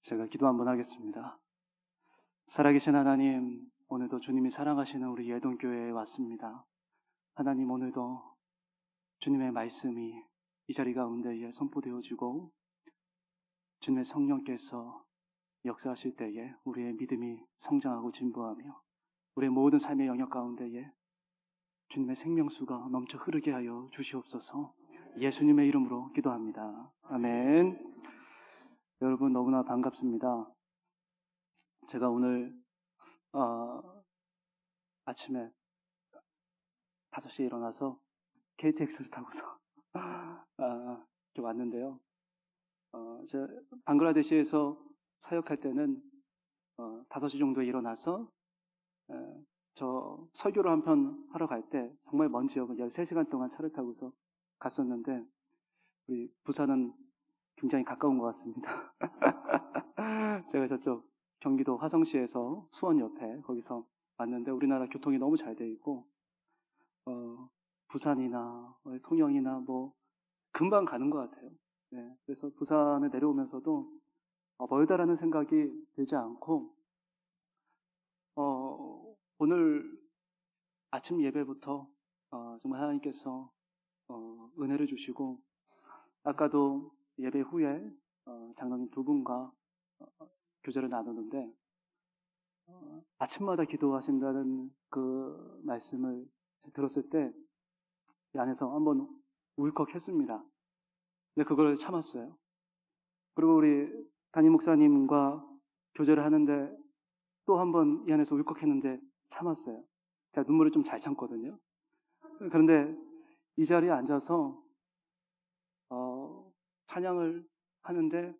제가 기도 한번 하겠습니다. 살아계신 하나님, 오늘도 주님이 사랑하시는 우리 예동교회에 왔습니다. 하나님, 오늘도 주님의 말씀이 이 자리 가운데에 선포되어지고 주님의 성령께서 역사하실 때에 우리의 믿음이 성장하고 진보하며 우리의 모든 삶의 영역 가운데에 주님의 생명수가 넘쳐 흐르게 하여 주시옵소서. 예수님의 이름으로 기도합니다. 아멘. 여러분 너무나 반갑습니다. 제가 오늘 아침에 5시에 일어나서 KTX를 타고서 이렇게 왔는데요. 제가 방글라데시에서 사역할 때는 5시 정도에 일어나서 저 설교를 한 편 하러 갈 때 정말 먼 지역을 13시간 동안 차를 타고서 갔었는데 우리 부산은 굉장히 가까운 것 같습니다. 제가 저쪽 경기도 화성시에서 수원 옆에 거기서 왔는데 우리나라 교통이 너무 잘 돼 있고 부산이나 통영이나 뭐 금방 가는 것 같아요. 네, 그래서 부산에 내려오면서도 멀다라는 생각이 들지 않고 오늘 아침 예배부터 정말 하나님께서 은혜를 주시고 아까도 예배 후에 장로님 두 분과 교제를 나누는데 아침마다 기도하신다는 그 말씀을 들었을 때 이 안에서 한번 울컥했습니다. 근데 그걸 참았어요. 그리고 우리 담임 목사님과 교제를 하는데 또 한번 이 안에서 울컥했는데 참았어요. 제가 눈물을 좀 잘 참거든요. 그런데 이 자리에 앉아서 찬양을 하는데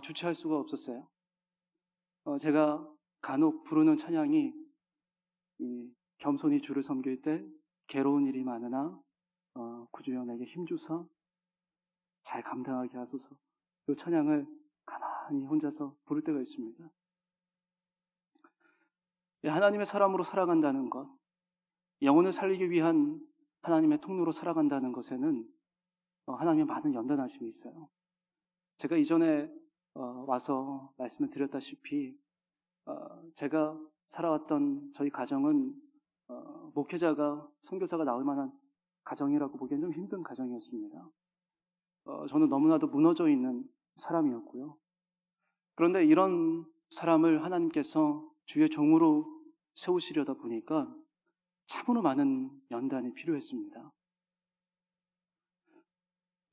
주체할 수가 없었어요. 제가 간혹 부르는 찬양이 이 겸손히 주를 섬길 때 괴로운 일이 많으나 구주여 내게 힘주사 잘 감당하게 하소서. 이 찬양을 가만히 혼자서 부를 때가 있습니다. 하나님의 사람으로 살아간다는 것, 영혼을 살리기 위한 하나님의 통로로 살아간다는 것에는 하나님의 많은 연단하심이 있어요. 제가 이전에 와서 말씀을 드렸다시피 제가 살아왔던 저희 가정은 목회자가 선교사가 나올 만한 가정이라고 보기엔 좀 힘든 가정이었습니다. 저는 너무나도 무너져 있는 사람이었고요. 그런데 이런 사람을 하나님께서 주의 종으로 세우시려다 보니까 참으로 많은 연단이 필요했습니다.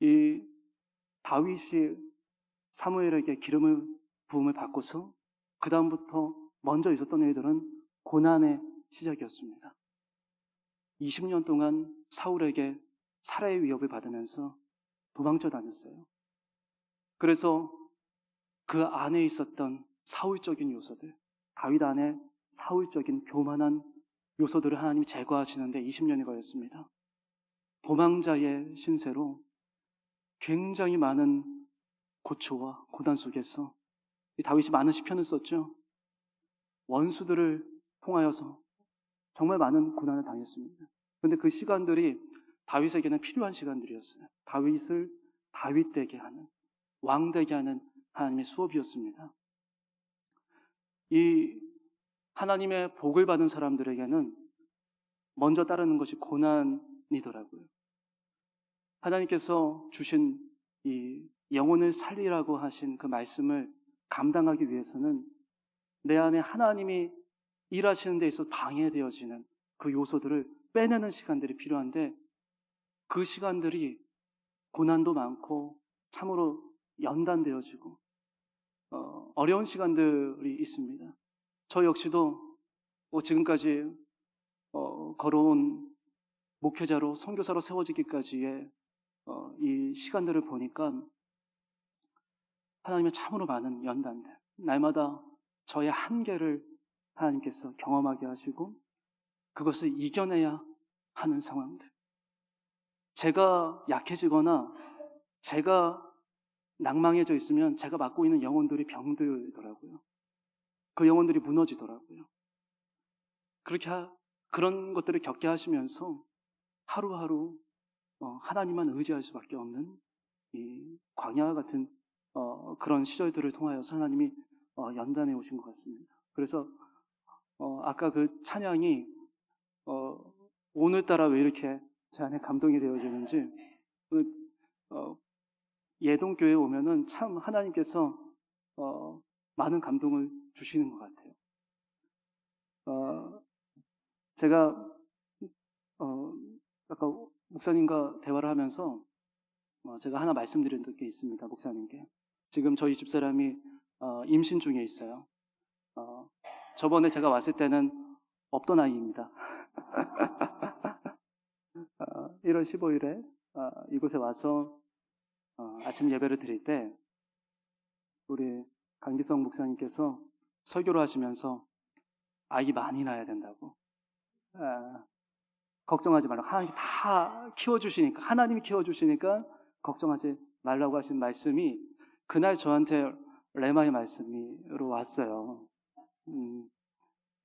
이 다윗이 사무엘에게 기름을 부음을 받고서 그 다음부터 먼저 있었던 일들은 고난의 시작이었습니다. 20년 동안 사울에게 살해의 위협을 받으면서 도망쳐 다녔어요. 그래서 그 안에 있었던 사울적인 요소들, 다윗 안에 사울적인 교만한 요소들을 하나님이 제거하시는데 20년이 걸렸습니다. 도망자의 신세로 굉장히 많은 고초와 고난 속에서 다윗이 많은 시편을 썼죠. 원수들을 통하여서 정말 많은 고난을 당했습니다. 그런데 그 시간들이 다윗에게는 필요한 시간들이었어요. 다윗을 다윗되게 하는, 왕되게 하는 하나님의 수업이었습니다. 이 하나님의 복을 받은 사람들에게는 먼저 따르는 것이 고난이더라고요. 하나님께서 주신 이 영혼을 살리라고 하신 그 말씀을 감당하기 위해서는 내 안에 하나님이 일하시는 데 있어서 방해되어지는 그 요소들을 빼내는 시간들이 필요한데 그 시간들이 고난도 많고 참으로 연단되어지고 어려운 시간들이 있습니다. 저 역시도 지금까지 걸어온 목회자로 선교사로 세워지기까지의 이 시간들을 보니까 하나님의 참으로 많은 연단들, 날마다 저의 한계를 하나님께서 경험하게 하시고 그것을 이겨내야 하는 상황들, 제가 약해지거나 제가 낭망해져 있으면 제가 맡고 있는 영혼들이 병들더라고요. 그 영혼들이 무너지더라고요. 그런 것들을 겪게 하시면서 하루하루 하나님만 의지할 수밖에 없는 이 광야 같은 그런 시절들을 통하여서 하나님이 연단해 오신 것 같습니다. 그래서 아까 그 찬양이 오늘따라 왜 이렇게 제 안에 감동이 되어지는지, 예동교회에 오면은 참 하나님께서 많은 감동을 주시는 것 같아요. 제가 아까 목사님과 대화를 하면서 제가 하나 말씀드린 게 있습니다. 목사님께. 지금 저희 집사람이 임신 중에 있어요. 저번에 제가 왔을 때는 없던 아이입니다. 1월 15일에 이곳에 와서 아침 예배를 드릴 때 우리 강기성 목사님께서 설교를 하시면서 아이 많이 낳아야 된다고, 걱정하지 말라고, 하나님이 다 키워주시니까, 하나님이 키워주시니까 걱정하지 말라고 하신 말씀이 그날 저한테 레마의 말씀으로 왔어요.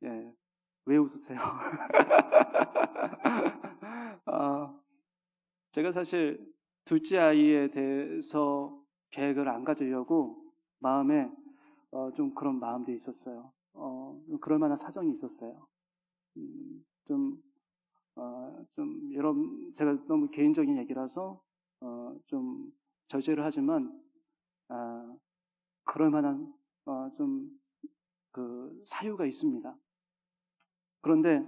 예, 왜 웃으세요? 제가 사실 둘째 아이에 대해서 계획을 안 가지려고 마음에 좀 그런 마음도 있었어요. 그럴 만한 사정이 있었어요. 여러분, 제가 너무 개인적인 얘기라서 좀 절제를 하지만 그럴 만한 그 사유가 있습니다. 그런데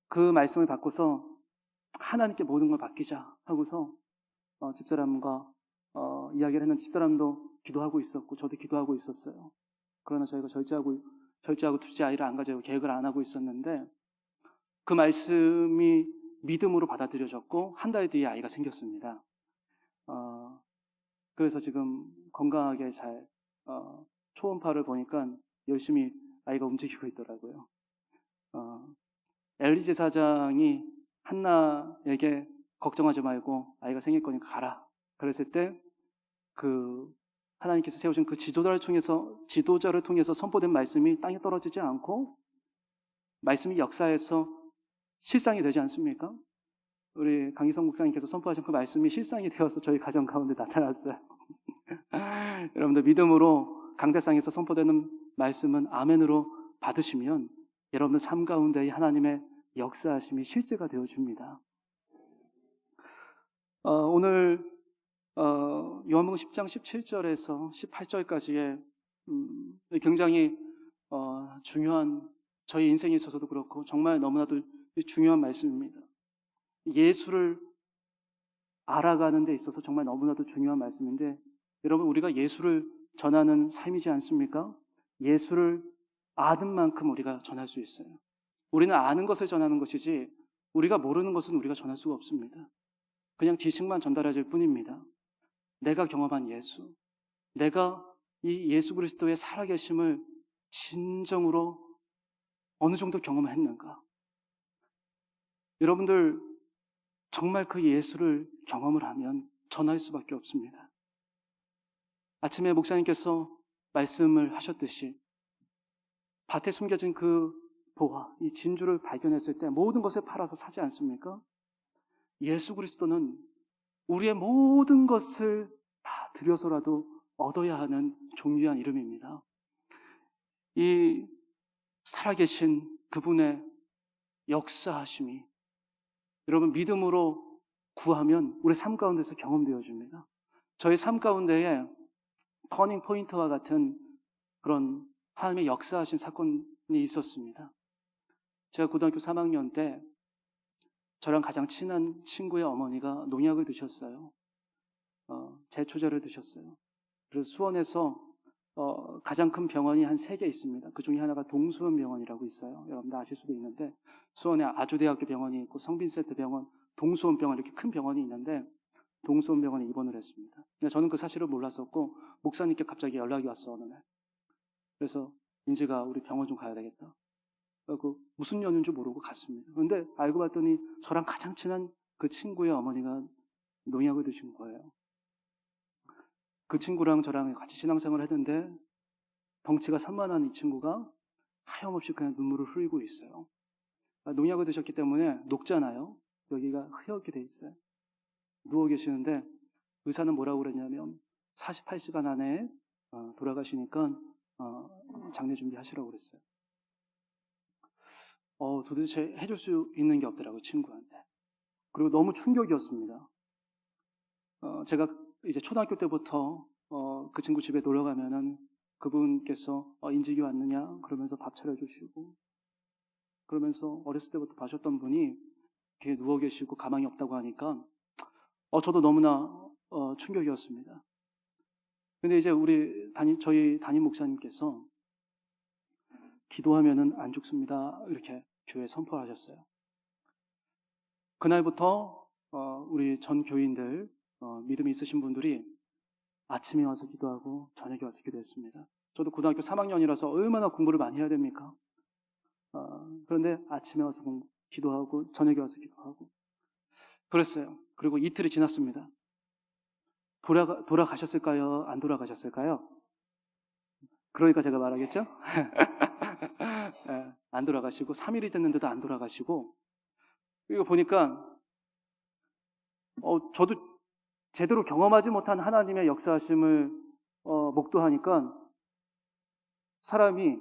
그 말씀을 받고서 하나님께 모든 걸 맡기자 하고서 집사람과 이야기를 했는데, 집사람도 기도하고 있었고 저도 기도하고 있었어요. 그러나 저희가 절제하고 둘째 아이를 안 가지고 계획을 안 하고 있었는데, 그 말씀이 믿음으로 받아들여졌고 한 달 뒤에 아이가 생겼습니다. 그래서 지금 건강하게 잘 초음파를 보니까 열심히 아이가 움직이고 있더라고요. 엘리 제사장이 한나에게 걱정하지 말고 아이가 생길 거니까 가라 그랬을 때, 그 하나님께서 세우신 그 지도자를 통해서 선포된 말씀이 땅에 떨어지지 않고 말씀이 역사에서 실상이 되지 않습니까? 우리 강기성 목사님께서 선포하신 그 말씀이 실상이 되어서 저희 가정 가운데 나타났어요. 여러분들 믿음으로 강대상에서 선포되는 말씀은 아멘으로 받으시면 여러분들 삶 가운데 하나님의 역사하심이 실제가 되어줍니다. 오늘 요한복음 10장 17절에서 18절까지의 굉장히 중요한, 저희 인생에 있어서도 그렇고 정말 너무나도 중요한 말씀입니다. 예수를 알아가는 데 있어서 정말 너무나도 중요한 말씀인데, 여러분, 우리가 예수를 전하는 삶이지 않습니까? 예수를 아는 만큼 우리가 전할 수 있어요. 우리는 아는 것을 전하는 것이지 우리가 모르는 것은 우리가 전할 수가 없습니다. 그냥 지식만 전달해줄 뿐입니다. 내가 경험한 예수, 내가 이 예수 그리스도의 살아계심을 진정으로 어느 정도 경험했는가? 여러분들 정말 그 예수를 경험을 하면 전할 수밖에 없습니다. 아침에 목사님께서 말씀을 하셨듯이 밭에 숨겨진 그 보화, 이 진주를 발견했을 때 모든 것을 팔아서 사지 않습니까? 예수 그리스도는 우리의 모든 것을 다 들여서라도 얻어야 하는 존귀한 이름입니다. 이 살아계신 그분의 역사하심이 여러분 믿음으로 구하면 우리 삶 가운데서 경험되어집니다. 저희 삶 가운데에 터닝 포인트와 같은 그런 하나님의 역사하신 사건이 있었습니다. 제가 고등학교 3학년 때 저랑 가장 친한 친구의 어머니가 농약을 드셨어요. 제초제를 드셨어요. 그래서 수원에서 가장 큰 병원이 한 3개 있습니다. 그 중에 하나가 동수원 병원이라고 있어요. 여러분들 아실 수도 있는데, 수원에 아주대학교 병원이 있고 성빈센터 병원, 동수원 병원, 이렇게 큰 병원이 있는데 동수원 병원에 입원을 했습니다. 근데 저는 그 사실을 몰랐었고 목사님께 갑자기 연락이 왔어, 어느 날. 그래서 인지가 우리 병원 좀 가야 되겠다. 그리고 무슨 연유인 줄 모르고 갔습니다. 그런데 알고 봤더니 저랑 가장 친한 그 친구의 어머니가 농약을 드신 거예요. 그 친구랑 저랑 같이 신앙생활을 했는데 덩치가 산만한 이 친구가 하염없이 그냥 눈물을 흘리고 있어요. 농약을 드셨기 때문에 녹잖아요. 여기가 흐옇게 돼 있어요. 누워 계시는데 의사는 뭐라고 그랬냐면 48시간 안에 돌아가시니까 장례 준비하시라고 그랬어요. 도대체 해줄 수 있는 게 없더라고요, 친구한테. 그리고 너무 충격이었습니다. 제가 이제 초등학교 때부터 그 친구 집에 놀러 가면은 그분께서 인직이 왔느냐 그러면서 밥 차려주시고, 그러면서 어렸을 때부터 봐셨던 분이 이렇게 누워 계시고 가망이 없다고 하니까 저도 너무나 충격이었습니다. 근데 이제 저희 담임 목사님께서 기도하면은 안 죽습니다, 이렇게 교회에 선포하셨어요. 그날부터 우리 전 교인들, 믿음이 있으신 분들이 아침에 와서 기도하고 저녁에 와서 기도했습니다. 저도 고등학교 3학년이라서 얼마나 공부를 많이 해야 됩니까? 그런데 아침에 와서 기도하고 저녁에 와서 기도하고 그랬어요. 그리고 이틀이 지났습니다. 돌아가셨을까요? 안 돌아가셨을까요? 그러니까 제가 말하겠죠? 안 돌아가시고 3일이 됐는데도 안 돌아가시고, 이거 보니까 저도 제대로 경험하지 못한 하나님의 역사하심을 목도하니까 사람이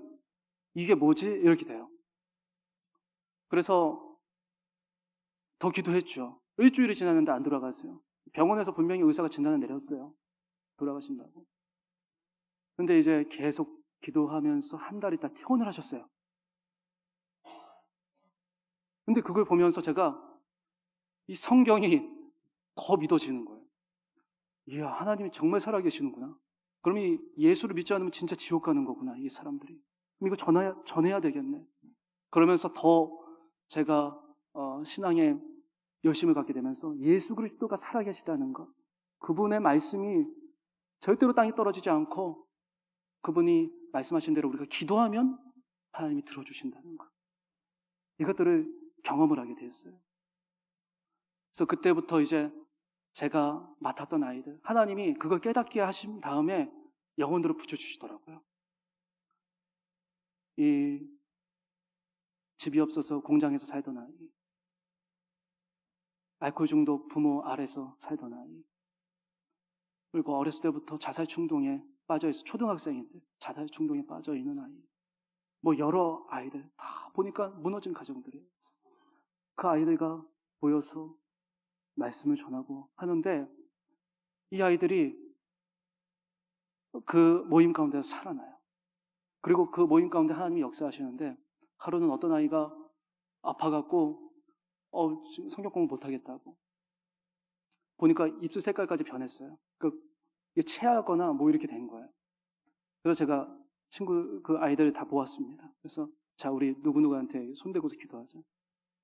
이게 뭐지? 이렇게 돼요. 그래서 더 기도했죠. 일주일이 지났는데 안 돌아가세요. 병원에서 분명히 의사가 진단을 내렸어요. 돌아가신다고. 근데 이제 계속 기도하면서 한 달 있다 퇴원을 하셨어요. 근데 그걸 보면서 제가 이 성경이 더 믿어지는 거예요. 이야, 하나님이 정말 살아계시는구나. 그럼 이 예수를 믿지 않으면 진짜 지옥 가는 거구나, 이 사람들이. 그럼 이거 전해야 되겠네. 그러면서 더 제가 신앙에 열심을 갖게 되면서 예수 그리스도가 살아계시다는 것, 그분의 말씀이 절대로 땅에 떨어지지 않고 그분이 말씀하신 대로 우리가 기도하면 하나님이 들어주신다는 것, 이것들을 경험을 하게 되었어요. 그래서 그때부터 이제 제가 맡았던 아이들, 하나님이 그걸 깨닫게 하신 다음에 영혼들을 붙여주시더라고요. 이 집이 없어서 공장에서 살던 아이, 알코올 중독 부모 아래서 살던 아이, 그리고 어렸을 때부터 자살 충동에 빠져있어, 초등학생인데 자살 충동에 빠져있는 아이, 뭐 여러 아이들 다 보니까 무너진 가정들이에요. 그 아이들과 모여서 말씀을 전하고 하는데 이 아이들이 그 모임 가운데서 살아나요. 그리고 그 모임 가운데 하나님이 역사하시는데, 하루는 어떤 아이가 아파갖고 지금 성경 공부 못하겠다고 보니까 입술 색깔까지 변했어요. 이게 체하거나 뭐 이렇게 된 거예요. 그래서 제가 그 아이들을 다 모았습니다. 그래서 자, 우리 누구누구한테 손대고서 기도하자.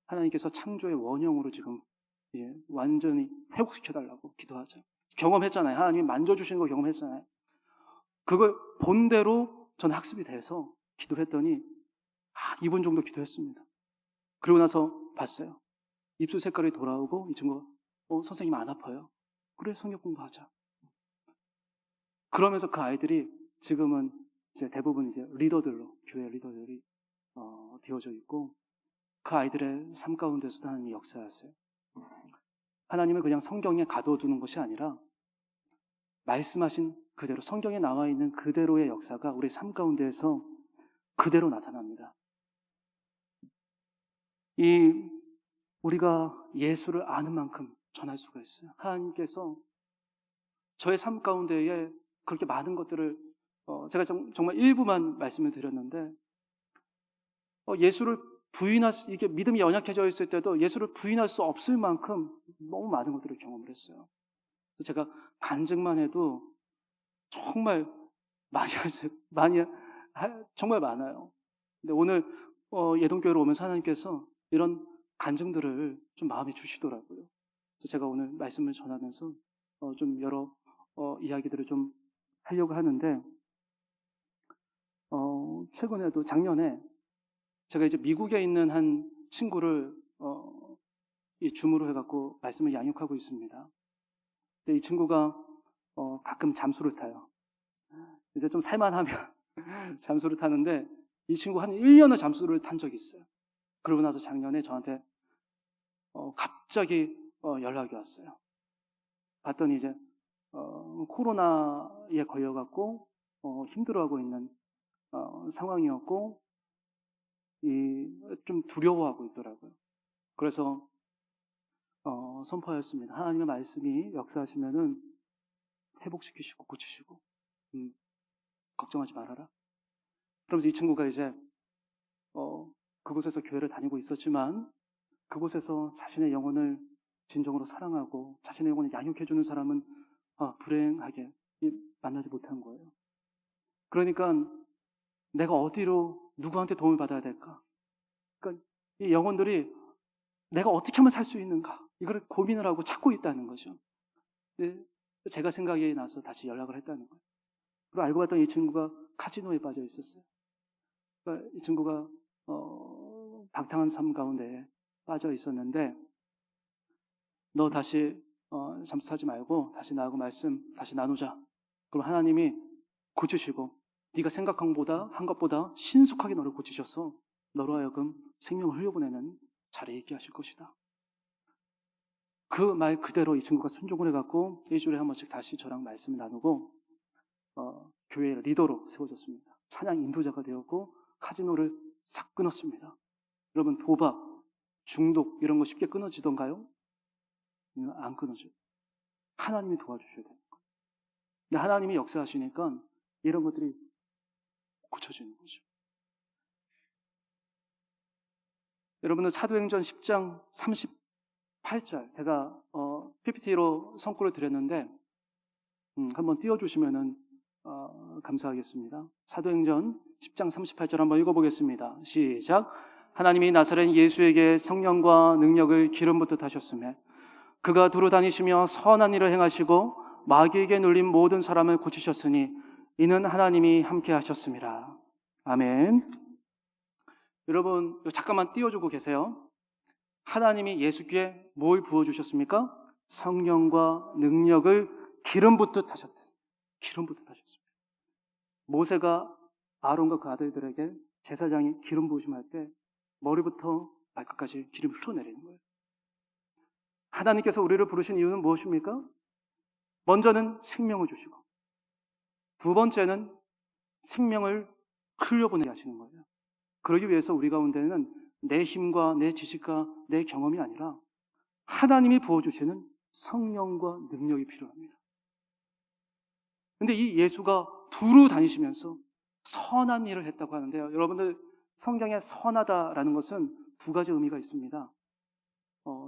하나님께서 창조의 원형으로 지금 완전히 회복시켜달라고 기도하자. 경험했잖아요. 하나님이 만져주시는 거 경험했잖아요. 그걸 본대로 전 학습이 돼서 기도를 했더니 2분 정도 기도했습니다. 그리고 나서 봤어요. 입술 색깔이 돌아오고 이 친구가 선생님 안 아파요. 그래, 성경 공부하자. 그러면서 그 아이들이 지금은 이제 대부분 이제 리더들로, 교회 리더들이 되어져 있고, 그 아이들의 삶 가운데서도 하나님이 역사하세요. 하나님은 그냥 성경에 가둬두는 것이 아니라 말씀하신 그대로, 성경에 나와 있는 그대로의 역사가 우리 삶 가운데에서 그대로 나타납니다. 우리가 예수를 아는 만큼 전할 수가 있어요. 하나님께서 저의 삶 가운데에 그렇게 많은 것들을 제가 정말 일부만 말씀을 드렸는데, 예수를 이게 믿음이 연약해져 있을 때도 예수를 부인할 수 없을 만큼 너무 많은 것들을 경험을 했어요. 그래서 제가 간증만 해도 정말 정말 많아요. 근데 오늘 예동교회로 오면서 하나님께서 이런 간증들을 좀 마음에 주시더라고요. 그래서 제가 오늘 말씀을 전하면서 좀 여러 이야기들을 좀 하려고 하는데, 최근에도 작년에 제가 이제 미국에 있는 한 친구를 줌으로 해갖고 말씀을 양육하고 있습니다. 근데 이 친구가 가끔 잠수를 타요. 이제 좀 살만하면 잠수를 타는데, 이 친구 한 1년을 잠수를 탄 적이 있어요. 그러고 나서 작년에 저한테 갑자기 연락이 왔어요. 봤더니 이제 코로나에 걸려갖고 힘들어하고 있는 상황이었고 좀 두려워하고 있더라고요. 그래서 선포하였습니다. 하나님의 말씀이 역사하시면은 회복시키시고 고치시고 걱정하지 말아라. 그러면서 이 친구가 이제 그곳에서 교회를 다니고 있었지만 그곳에서 자신의 영혼을 진정으로 사랑하고 자신의 영혼을 양육해주는 사람은 불행하게 만나지 못한 거예요. 그러니까 내가 어디로 누구한테 도움을 받아야 될까? 그러니까 이 영혼들이 내가 어떻게 하면 살 수 있는가? 이걸 고민을 하고 찾고 있다는 거죠. 근데 제가 생각이 나서 다시 연락을 했다는 거예요. 그리고 알고 봤더니 이 친구가 카지노에 빠져 있었어요. 그러니까 이 친구가 방탕한 삶 가운데 빠져 있었는데 너 다시 잠수하지 말고 다시 나하고 말씀 다시 나누자. 그럼 하나님이 고치시고 네가 생각한 것보다 신속하게 너를 고치셔서 너로 하여금 생명을 흘려보내는 자리에 있게 하실 것이다. 그 말 그대로 이 친구가 순종을 해갖고 일주일에 한 번씩 다시 저랑 말씀을 나누고 교회의 리더로 세워졌습니다. 찬양 인도자가 되었고 카지노를 싹 끊었습니다. 여러분 도박, 중독 이런 거 쉽게 끊어지던가요? 안 끊어져요. 하나님이 도와주셔야 되는 거예요. 근데 하나님이 역사하시니까 이런 것들이 고쳐지는 거죠. 여러분은 사도행전 10장 38절 제가 PPT로 선구를 드렸는데 한번 띄워주시면 감사하겠습니다. 사도행전 10장 38절 한번 읽어보겠습니다. 시작. 하나님이 나사렛 예수에게 성령과 능력을 기름 붓듯 하셨으며 그가 두루 다니시며 선한 일을 행하시고 마귀에게 눌린 모든 사람을 고치셨으니 이는 하나님이 함께 하셨습니다. 아멘. 여러분 잠깐만 띄워주고 계세요. 하나님이 예수께 뭘 부어주셨습니까? 성령과 능력을 기름 붓듯 하셨다. 기름 붓듯 하셨습니다. 모세가 아론과 그 아들들에게 제사장이 기름 부으심할 때 머리부터 발끝까지 기름이 흘러내리는 거예요. 하나님께서 우리를 부르신 이유는 무엇입니까? 먼저는 생명을 주시고 두 번째는 생명을 흘려보내게 하시는 거예요. 그러기 위해서 우리 가운데는 내 힘과 내 지식과 내 경험이 아니라 하나님이 부어주시는 성령과 능력이 필요합니다. 근데 이 예수가 두루 다니시면서 선한 일을 했다고 하는데요. 여러분들 성경에 선하다라는 것은 두 가지 의미가 있습니다.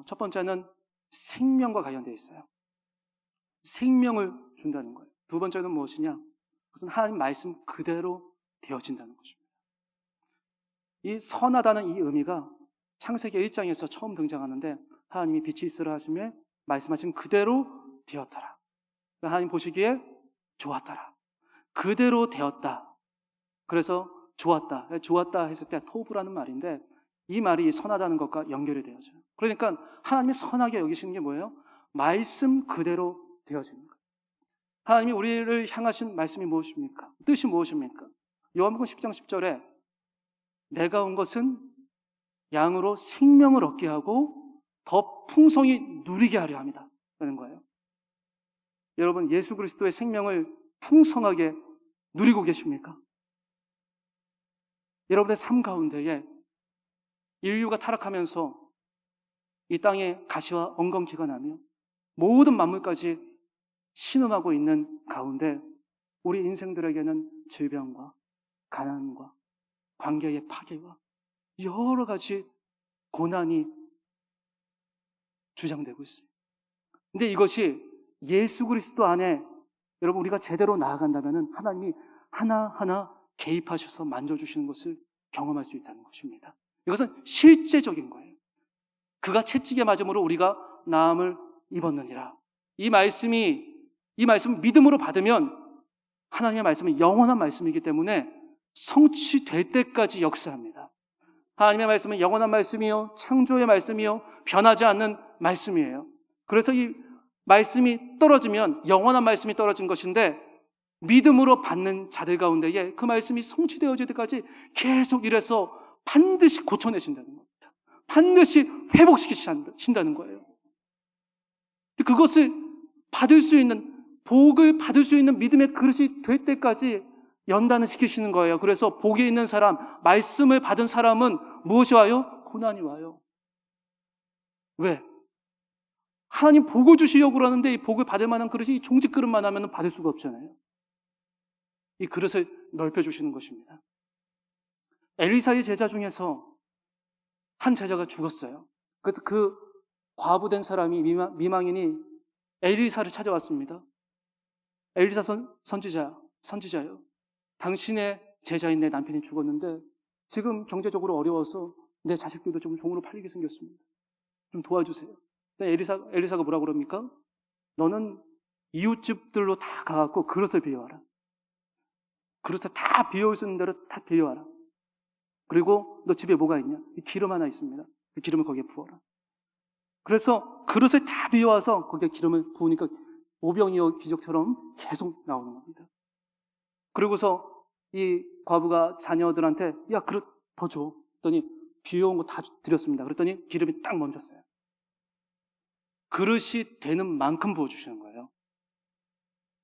첫 번째는 생명과 관련되어 있어요. 생명을 준다는 거예요. 두 번째는 무엇이냐? 그것은 하나님 말씀 그대로 되어진다는 것입니다. 이 선하다는 이 의미가 창세기 1장에서 처음 등장하는데 하나님이 빛이 있으라 하시며 말씀하신 그대로 되었더라. 하나님 보시기에 좋았더라. 그대로 되었다. 그래서 좋았다. 좋았다 했을 때 토부라는 말인데 이 말이 선하다는 것과 연결이 되어져요. 그러니까 하나님이 선하게 여기시는 게 뭐예요? 말씀 그대로 되어지는 거예요. 하나님이 우리를 향하신 말씀이 무엇입니까? 뜻이 무엇입니까? 요한복음 10장 10절에 내가 온 것은 양으로 생명을 얻게 하고 더 풍성히 누리게 하려 합니다. 라는 거예요. 여러분 예수 그리스도의 생명을 풍성하게 누리고 계십니까? 여러분의 삶 가운데에 인류가 타락하면서 이 땅에 가시와 엉겅퀴가 나며 모든 만물까지 신음하고 있는 가운데 우리 인생들에게는 질병과 가난과 관계의 파괴와 여러 가지 고난이 주장되고 있어요. 근데 이것이 예수 그리스도 안에 여러분 우리가 제대로 나아간다면 하나님이 하나하나 개입하셔서 만져주시는 것을 경험할 수 있다는 것입니다. 이것은 실제적인 거예요. 그가 채찍에 맞음으로 우리가 나음을 입었느니라. 이 말씀을 믿음으로 받으면 하나님의 말씀은 영원한 말씀이기 때문에 성취될 때까지 역사합니다. 하나님의 말씀은 영원한 말씀이요 창조의 말씀이요 변하지 않는 말씀이에요. 그래서 이 말씀이 떨어지면 영원한 말씀이 떨어진 것인데 믿음으로 받는 자들 가운데에 그 말씀이 성취되어질 때까지 계속 이래서 반드시 고쳐내신다는 겁니다. 반드시 회복시키신다는 거예요. 그것을 받을 수 있는 복을 받을 수 있는 믿음의 그릇이 될 때까지 연단을 시키시는 거예요. 그래서 복이 있는 사람, 말씀을 받은 사람은 무엇이 와요? 고난이 와요. 왜? 하나님 복을 주시려고 그러는데 이 복을 받을 만한 그릇이 종직 그릇만 하면 받을 수가 없잖아요. 이 그릇을 넓혀주시는 것입니다. 엘리사의 제자 중에서 한 제자가 죽었어요. 그래서 그 과부된 사람이 미망인이 엘리사를 찾아왔습니다. 엘리사 선지자요. 당신의 제자인 내 남편이 죽었는데 지금 경제적으로 어려워서 내 자식들도 좀 종으로 팔리게 생겼습니다. 좀 도와주세요. 엘리사가 뭐라고 그럽니까? 너는 이웃집들로 다 가갖고 그릇을 비워와라. 그릇을 다 비워올 수 있는 대로 다 비워와라. 그리고 너 집에 뭐가 있냐? 기름 하나 있습니다. 그 기름을 거기에 부어라. 그래서 그릇을 다 비워와서 거기에 기름을 부으니까 오병이어 기적처럼 계속 나오는 겁니다. 그리고서 이 과부가 자녀들한테 야 그릇 더 줘. 그랬더니 비워온 거 다 드렸습니다. 그랬더니 기름이 딱 멈췄어요. 그릇이 되는 만큼 부어주시는 거예요.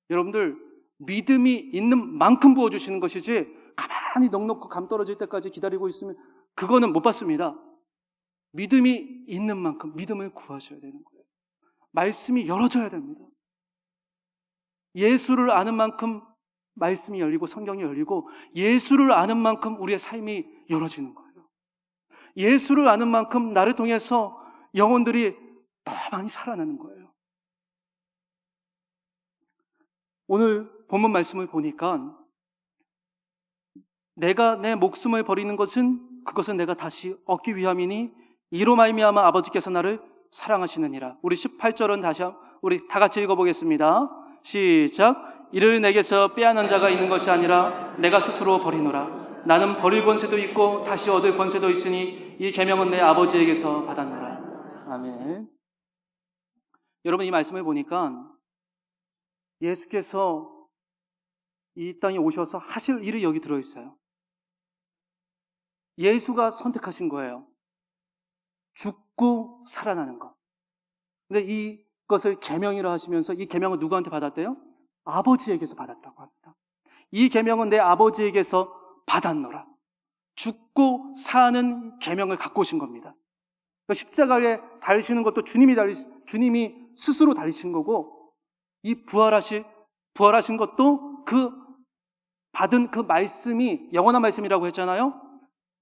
여러분들 믿음이 있는 만큼 부어주시는 것이지 가만히 넉넉히 감 떨어질 때까지 기다리고 있으면 그거는 못 받습니다. 믿음이 있는 만큼 믿음을 구하셔야 되는 거예요. 말씀이 열어져야 됩니다. 예수를 아는 만큼 말씀이 열리고 성경이 열리고 예수를 아는 만큼 우리의 삶이 열어지는 거예요. 예수를 아는 만큼 나를 통해서 영혼들이 더 많이 살아나는 거예요. 오늘 본문 말씀을 보니까 내가 내 목숨을 버리는 것은 그것은 내가 다시 얻기 위함이니 이로 말미암아 아버지께서 나를 사랑하시느니라. 우리 18절은 우리 다 같이 읽어보겠습니다. 시작. 이를 내게서 빼앗는 자가 있는 것이 아니라 내가 스스로 버리노라. 나는 버릴 권세도 있고 다시 얻을 권세도 있으니 이 계명은 내 아버지에게서 받았노라. 아멘. 여러분 이 말씀을 보니까 예수께서 이 땅에 오셔서 하실 일이 여기 들어있어요. 예수가 선택하신 거예요. 죽고 살아나는 것. 근데 이것을 계명이라 하시면서 이 계명을 누구한테 받았대요? 아버지에게서 받았다고 합니다. 이 계명은 내 아버지에게서 받았노라. 죽고 사는 계명을 갖고 오신 겁니다. 그러니까 십자가에 달리시는 것도 주님이 스스로 달리신 거고 이 부활하신 것도 그 받은 그 말씀이 영원한 말씀이라고 했잖아요.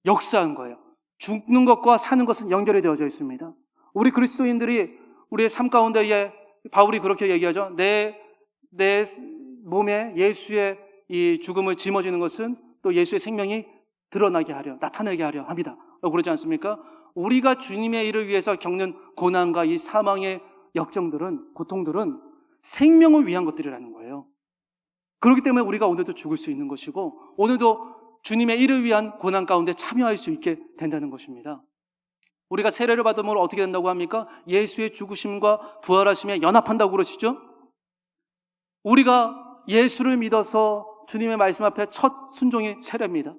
역사한 거예요. 죽는 것과 사는 것은 연결이 되어져 있습니다. 우리 그리스도인들이 우리의 삶 가운데에 바울이 그렇게 얘기하죠. 내 몸에 예수의 이 죽음을 짊어지는 것은 또 예수의 생명이 드러나게 하려, 나타나게 하려 합니다. 그러지 않습니까? 우리가 주님의 일을 위해서 겪는 고난과 이 사망의 역정들은, 고통들은 생명을 위한 것들이라는 거예요. 그렇기 때문에 우리가 오늘도 죽을 수 있는 것이고 오늘도 주님의 일을 위한 고난 가운데 참여할 수 있게 된다는 것입니다. 우리가 세례를 받으면 어떻게 된다고 합니까? 예수의 죽으심과 부활하심에 연합한다고 그러시죠? 우리가 예수를 믿어서 주님의 말씀 앞에 첫 순종이 세례입니다.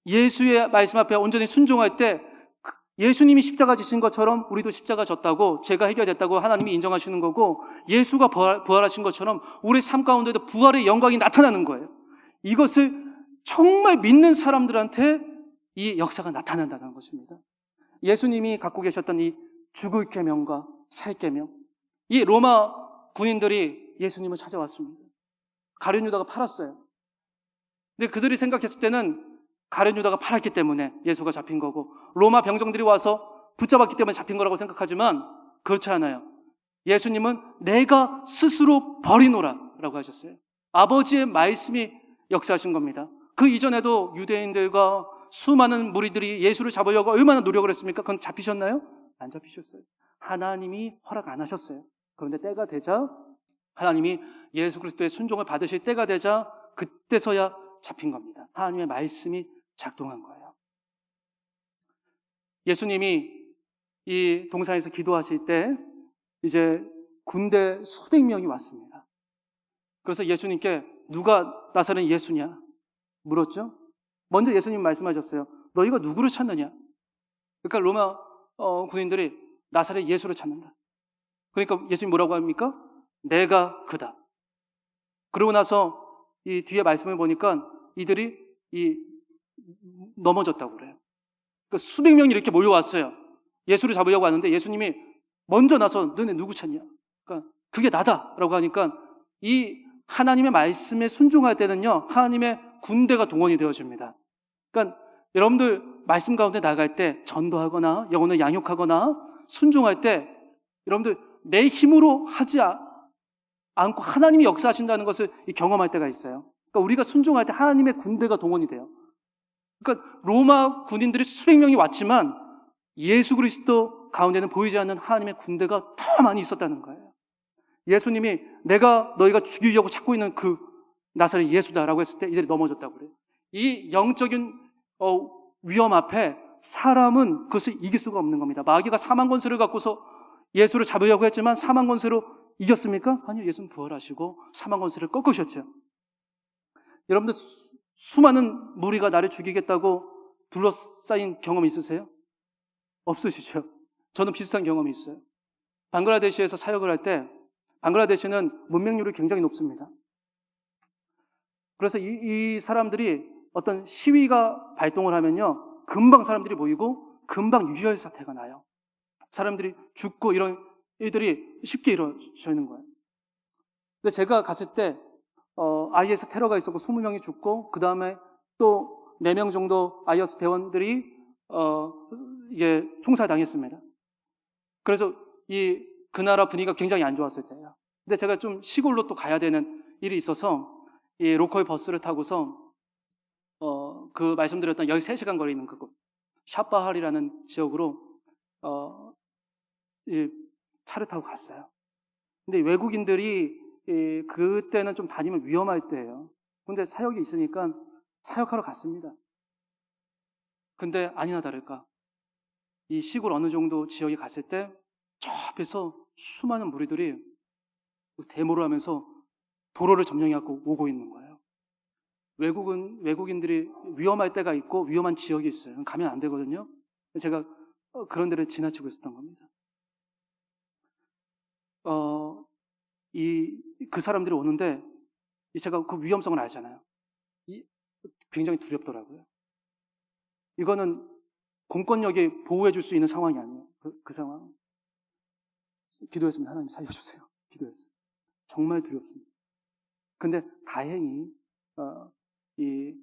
예수의 말씀 앞에 온전히 순종할 때 예수님이 십자가 지신 것처럼 우리도 십자가 졌다고, 죄가 해결됐다고 하나님이 인정하시는 거고, 예수가 부활하신 것처럼 우리 삶 가운데도 부활의 영광이 나타나는 거예요. 이것을 정말 믿는 사람들한테 이 역사가 나타난다는 것입니다. 예수님이 갖고 계셨던 이 죽을 계명과 살 계명, 이 로마 군인들이 예수님을 찾아왔습니다. 가룟 유다가 팔았어요. 근데 그들이 생각했을 때는 가룟 유다가 팔았기 때문에 예수가 잡힌 거고 로마 병정들이 와서 붙잡았기 때문에 잡힌 거라고 생각하지만 그렇지 않아요. 예수님은 내가 스스로 버리노라 라고 하셨어요. 아버지의 말씀이 역사하신 겁니다. 그 이전에도 유대인들과 수많은 무리들이 예수를 잡으려고 얼마나 노력을 했습니까? 그건 잡히셨나요? 안 잡히셨어요. 하나님이 허락 안 하셨어요. 그런데 때가 되자 하나님이 예수 그리스도의 순종을 받으실 때가 되자 그때서야 잡힌 겁니다. 하나님의 말씀이 작동한 거예요. 예수님이 이 동산에서 기도하실 때 이제 군대 수백 명이 왔습니다. 그래서 예수님께 누가 나사렛 예수냐 물었죠. 먼저 예수님 말씀하셨어요. 너희가 누구를 찾느냐? 그러니까 로마 군인들이 나사렛 예수를 찾는다. 그러니까 예수님 뭐라고 합니까? 내가 그다. 그러고 나서 이 뒤에 말씀을 보니까 이들이 넘어졌다고 그래요. 그러니까 수백 명이 이렇게 몰려왔어요. 예수를 잡으려고 하는데 예수님이 먼저 나서 너네 누구 찾냐? 그러니까 그게 나다라고 하니까 이 하나님의 말씀에 순종할 때는요, 하나님의 군대가 동원이 되어집니다. 그러니까 여러분들 말씀 가운데 나갈 때 전도하거나 영혼을 양육하거나 순종할 때 여러분들 내 힘으로 하지 않고 하나님이 역사하신다는 것을 경험할 때가 있어요. 그러니까 우리가 순종할 때 하나님의 군대가 동원이 돼요. 그러니까 로마 군인들이 수백 명이 왔지만 예수 그리스도 가운데는 보이지 않는 하나님의 군대가 더 많이 있었다는 거예요. 예수님이 너희가 죽이려고 찾고 있는 그 나사렛 예수다라고 했을 때 이들이 넘어졌다고 그래요. 이 영적인 위험 앞에 사람은 그것을 이길 수가 없는 겁니다. 마귀가 사망 권세를 갖고서 예수를 잡으려고 했지만 사망 권세로 이겼습니까? 아니요. 예수는 부활하시고 사망 권세를 꺾으셨죠. 여러분들 수많은 무리가 나를 죽이겠다고 둘러싸인 경험 있으세요? 없으시죠? 저는 비슷한 경험이 있어요. 방글라데시에서 사역을 할 때 방글라데시는 문맹률이 굉장히 높습니다. 그래서 이 사람들이 어떤 시위가 발동을 하면요, 금방 사람들이 모이고 금방 유혈 사태가 나요. 사람들이 죽고 이런 일들이 쉽게 이루어지는 거예요. 근데 제가 갔을 때 IS 테러가 있었고 20명이 죽고 그 다음에 또 4명 정도 IS 대원들이 이게 총살당했습니다. 그래서 그 나라 분위기가 굉장히 안 좋았을 때예요. 근데 제가 좀 시골로 또 가야 되는 일이 있어서 이 로컬 버스를 타고서 그 말씀드렸던 13시간 거리는 그곳 샤바할이라는 지역으로 차를 타고 갔어요. 근데 외국인들이 그때는 좀 다니면 위험할 때예요. 근데 사역이 있으니까 사역하러 갔습니다. 근데 아니나 다를까 이 시골 어느 정도 지역에 갔을 때 저 앞에서 수많은 무리들이 데모를 하면서 도로를 점령해갖고 오고 있는 거예요. 외국인들이 위험할 때가 있고 위험한 지역이 있어요. 가면 안 되거든요. 제가 그런 데를 지나치고 있었던 겁니다. 그 사람들이 오는데 제가 그 위험성을 알잖아요. 굉장히 두렵더라고요. 이거는 공권력이 보호해줄 수 있는 상황이 아니에요. 그 상황. 기도했습니다. 하나님 살려주세요. 기도했어요. 정말 두렵습니다. 근데 다행히 이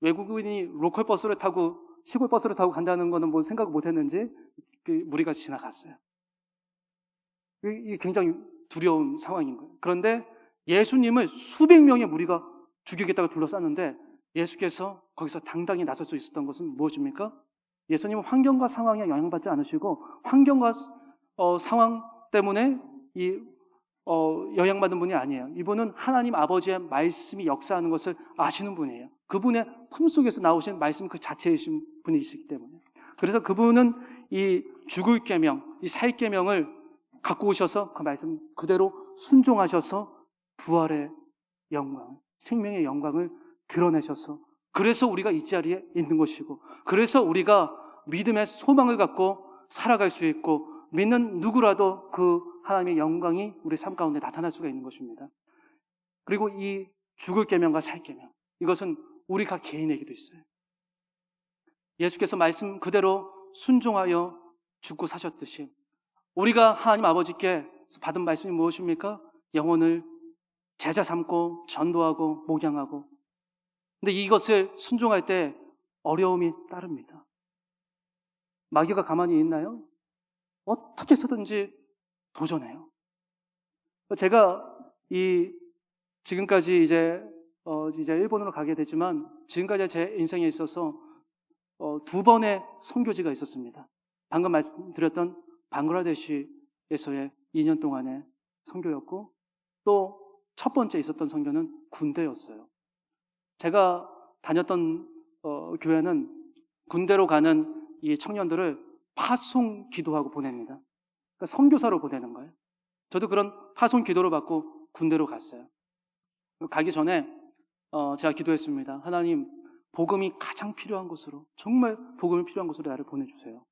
외국인이 로컬 버스를 타고 시골 버스를 타고 간다는 거는 뭐 생각 못했는지 그 무리가 지나갔어요. 이게 굉장히 두려운 상황인 거예요. 그런데 예수님을 수백 명의 무리가 죽이겠다고 둘러쌌는데 예수께서 거기서 당당히 나설 수 있었던 것은 무엇입니까? 예수님은 환경과 상황에 영향받지 않으시고 환경과 상황 때문에 영향받는 분이 아니에요. 이분은 하나님 아버지의 말씀이 역사하는 것을 아시는 분이에요. 그분의 품속에서 나오신 말씀 그 자체이신 분이시기 때문에. 그래서 그분은 이 죽을 계명, 이 살 계명을 갖고 오셔서 그 말씀 그대로 순종하셔서 부활의 영광, 생명의 영광을 드러내셔서 그래서 우리가 이 자리에 있는 것이고 그래서 우리가 믿음의 소망을 갖고 살아갈 수 있고 믿는 누구라도 그 하나님의 영광이 우리 삶 가운데 나타날 수가 있는 것입니다. 그리고 이 죽을 계명과 살 계명 이것은 우리 각 개인에게도 있어요. 예수께서 말씀 그대로 순종하여 죽고 사셨듯이 우리가 하나님 아버지께 받은 말씀이 무엇입니까? 영혼을 제자 삼고 전도하고 목양하고. 근데 이것을 순종할 때 어려움이 따릅니다. 마귀가 가만히 있나요? 어떻게 해서든지 도전해요. 제가 지금까지 이제 일본으로 가게 되지만 지금까지 제 인생에 있어서 2번의 선교지가 있었습니다. 방금 말씀드렸던 방글라데시에서의 2년 동안의 선교였고 또 첫 번째 있었던 선교는 군대였어요. 제가 다녔던 교회는 군대로 가는 이 청년들을 파송 기도하고 보냅니다. 그러니까 선교사로 보내는 거예요. 저도 그런 파송 기도를 받고 군대로 갔어요. 가기 전에 제가 기도했습니다. 하나님, 복음이 가장 필요한 곳으로, 정말 복음이 필요한 곳으로 나를 보내주세요.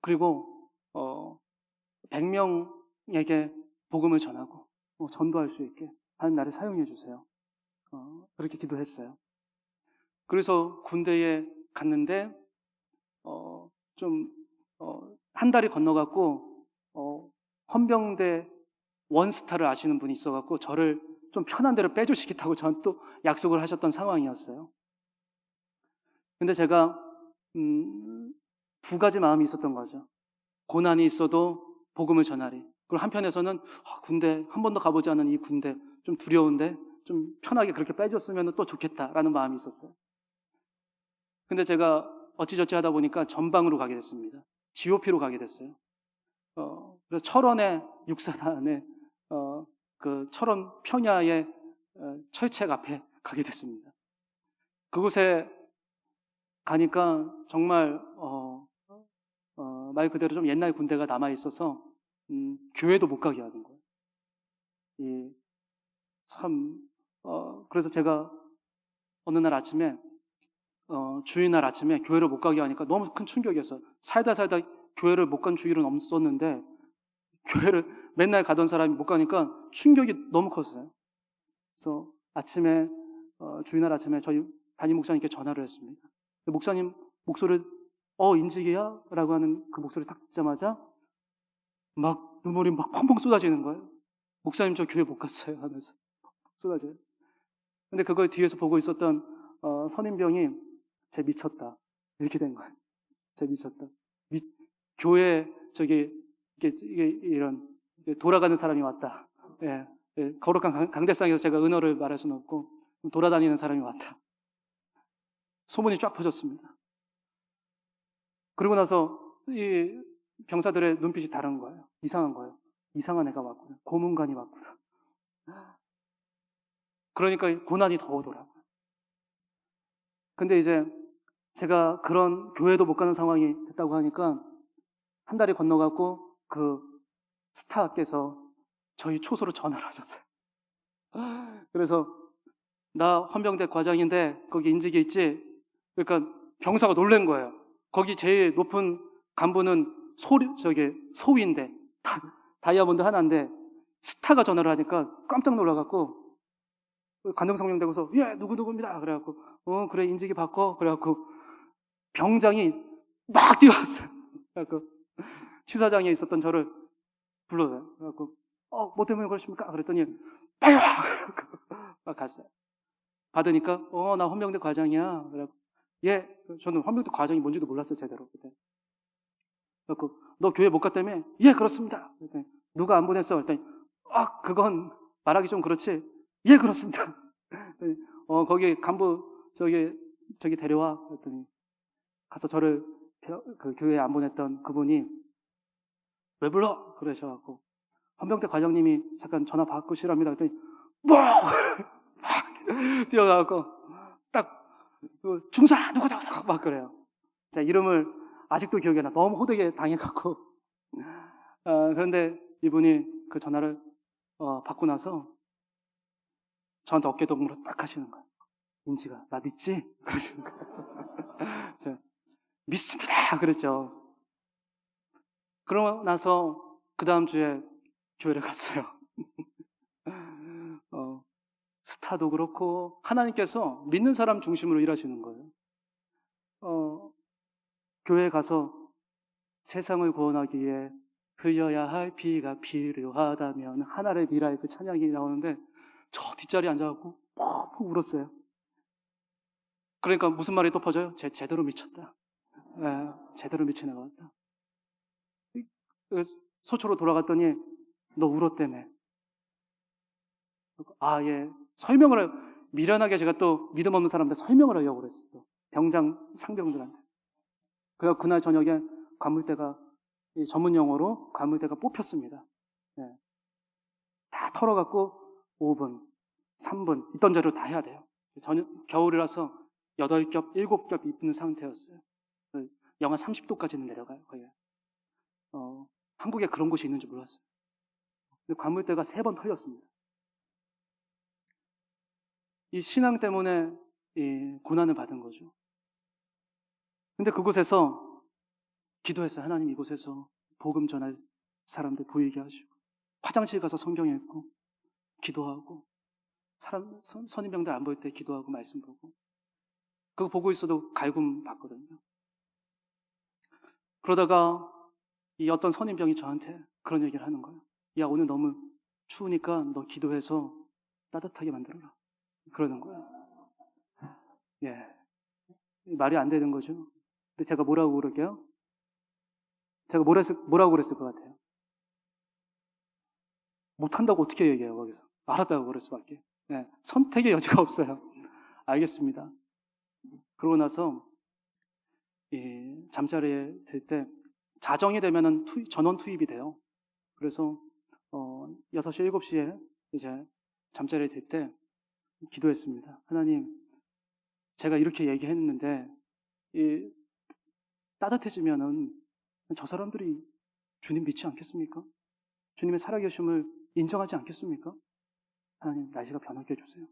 그리고 100명에게 복음을 전하고 전도할 수 있게 하나님 나를 사용해 주세요. 그렇게 기도했어요. 그래서 군대에 갔는데 한 달이 건너갔고 헌병대 원스타를 아시는 분이 있어갖고 저를 좀 편한 데로 빼주시겠다고 저한테 또 약속을 하셨던 상황이었어요. 근데 제가 두 가지 마음이 있었던 거죠. 고난이 있어도 복음을 전하리. 그리고 한편에서는 군대 한 번도 가보지 않은 이 군대 좀 두려운데 좀 편하게 그렇게 빼줬으면 또 좋겠다라는 마음이 있었어요. 근데 제가 어찌저찌 하다 보니까 전방으로 가게 됐습니다. GOP로 가게 됐어요. 그래서 철원의 육사단에 그 철원 평야의 철책 앞에 가게 됐습니다. 그곳에 가니까 정말 말 그대로 좀 옛날 군대가 남아 있어서 교회도 못 가게 하는 거예요. 그래서 제가 어느 날 아침에 주일날 아침에 교회를 못 가게 하니까 너무 큰 충격이었어요. 살다 교회를 못 간 주일은 없었는데 교회를 맨날 가던 사람이 못 가니까 충격이 너무 컸어요. 그래서 아침에 주일날 아침에 저희 담임 목사님께 전화를 했습니다. 목사님 목소리 인직이야? 라고 하는 그 목소리 딱 듣자마자 막 눈물이 막 펑펑 쏟아지는 거예요. 목사님 저 교회 못 갔어요 하면서 쏟아져요. 근데 그걸 뒤에서 보고 있었던 선임병이 쟤 미쳤다 이렇게 된 거예요. 쟤 미쳤다. 교회 이게 이런 돌아가는 사람이 왔다. 예, 거룩한 강대상에서 제가 은어를 말할 수는 없고 돌아다니는 사람이 왔다. 소문이 쫙 퍼졌습니다. 그러고 나서 이 병사들의 눈빛이 다른 거예요. 이상한 거예요. 이상한 애가 왔구나. 고문관이 왔구나. 그러니까 고난이 더 오더라고요. 근데 이제 제가 그런 교회도 못 가는 상황이 됐다고 하니까 한 달이 건너가고 그 스타께서 저희 초소로 전화를 하셨어요. 그래서 나 헌병대 과장인데 거기 인직이 있지? 그러니까 병사가 놀란 거예요. 거기 제일 높은 간부는 소위인데 다이아몬드 하나인데 스타가 전화를 하니까 깜짝 놀라갖고 간등성명 되고서 예 누구입니다. 그래갖고 그래 인직이 바꿔. 그래갖고 병장이 막 뛰어왔어요. 그래갖고 취사장에 있었던 저를 불러요. 그래갖고 뭐 때문에 그러십니까? 그랬더니 빨리 와! 막 갔어요. 받으니까 나 헌병대 과장이야. 그래갖고 예, 저는 헌병대 과장이 뭔지도 몰랐어요 제대로. 그래갖고 너 교회 못 갔다며? 예 그렇습니다. 그랬더니 누가 안 보냈어? 그랬더니 그건 말하기 좀 그렇지. 예 그렇습니다. 거기 간부 저기 데려와. 그랬더니 가서 저를 그 교회에 안 보냈던 그분이 왜 불러? 그러셔갖고 헌병대 과장님이 잠깐 전화 바꾸시랍니다. 그랬더니 뭐 뛰어가갖고 딱 중사 누구다 막 그래요. 자 이름을 아직도 기억이 나. 너무 호되게 당해갖고 그런데 이분이 그 전화를 받고 나서 저한테 어깨동무로 딱 하시는 거예요. 인지가 나 믿지? 그러시는 거예요. 자, 믿습니다. 그랬죠. 그러고 나서 그 다음 주에 교회를 갔어요. 스타도 그렇고 하나님께서 믿는 사람 중심으로 일하시는 거예요. 교회에 가서 세상을 구원하기 위해 흘려야 할 피가 필요하다면 하나의 미라의 그 찬양이 나오는데 저 뒷자리에 앉아갖고 푹푹 울었어요. 그러니까 무슨 말이 또 퍼져요? 제대로 미쳤다. 네, 제대로 미친 애가 왔다. 소초로 돌아갔더니 너 울었다며. 예. 설명을 미련하게 제가 또 믿음 없는 사람한테 설명을 하려고 그랬어요. 또. 병장 상병들한테. 그래서 그날 저녁에 관물대가 전문 용어로 관물대가 뽑혔습니다. 네. 다 털어갖고 5분, 3분 있던 자료 다 해야 돼요. 겨울이라서 8겹, 7겹 입는 상태였어요. 영하 30도까지는 내려가요. 거의. 한국에 그런 곳이 있는지 몰랐어요. 근데 관물대가 3번 털렸습니다. 이 신앙 때문에 고난을 받은 거죠. 근데 그곳에서 기도했어요. 하나님 이곳에서 복음 전할 사람들 보이게 하시고 화장실 가서 성경 읽고 기도하고 선임병들 안 보일 때 기도하고 말씀 보고, 그거 보고 있어도 갈굼 받거든요. 그러다가 이 어떤 선임병이 저한테 그런 얘기를 하는 거예요. 야, 오늘 너무 추우니까 너 기도해서 따뜻하게 만들어라. 그러는 거예요. 예. 말이 안 되는 거죠. 근데 제가 뭐라고 그럴게요? 제가 뭐라고 그랬을 것 같아요? 못한다고 어떻게 얘기해요, 거기서? 알았다고 그럴 수밖에. 네, 선택의 여지가 없어요. 알겠습니다. 그러고 나서, 잠자리에 들 때, 자정이 되면은 전원 투입이 돼요. 그래서, 6시, 7시에 이제 잠자리에 들 때 기도했습니다. 하나님, 제가 이렇게 얘기했는데, 따뜻해지면은 저 사람들이 주님 믿지 않겠습니까? 주님의 살아계심을 인정하지 않겠습니까? 하나님, 날씨가 변하게 해주세요.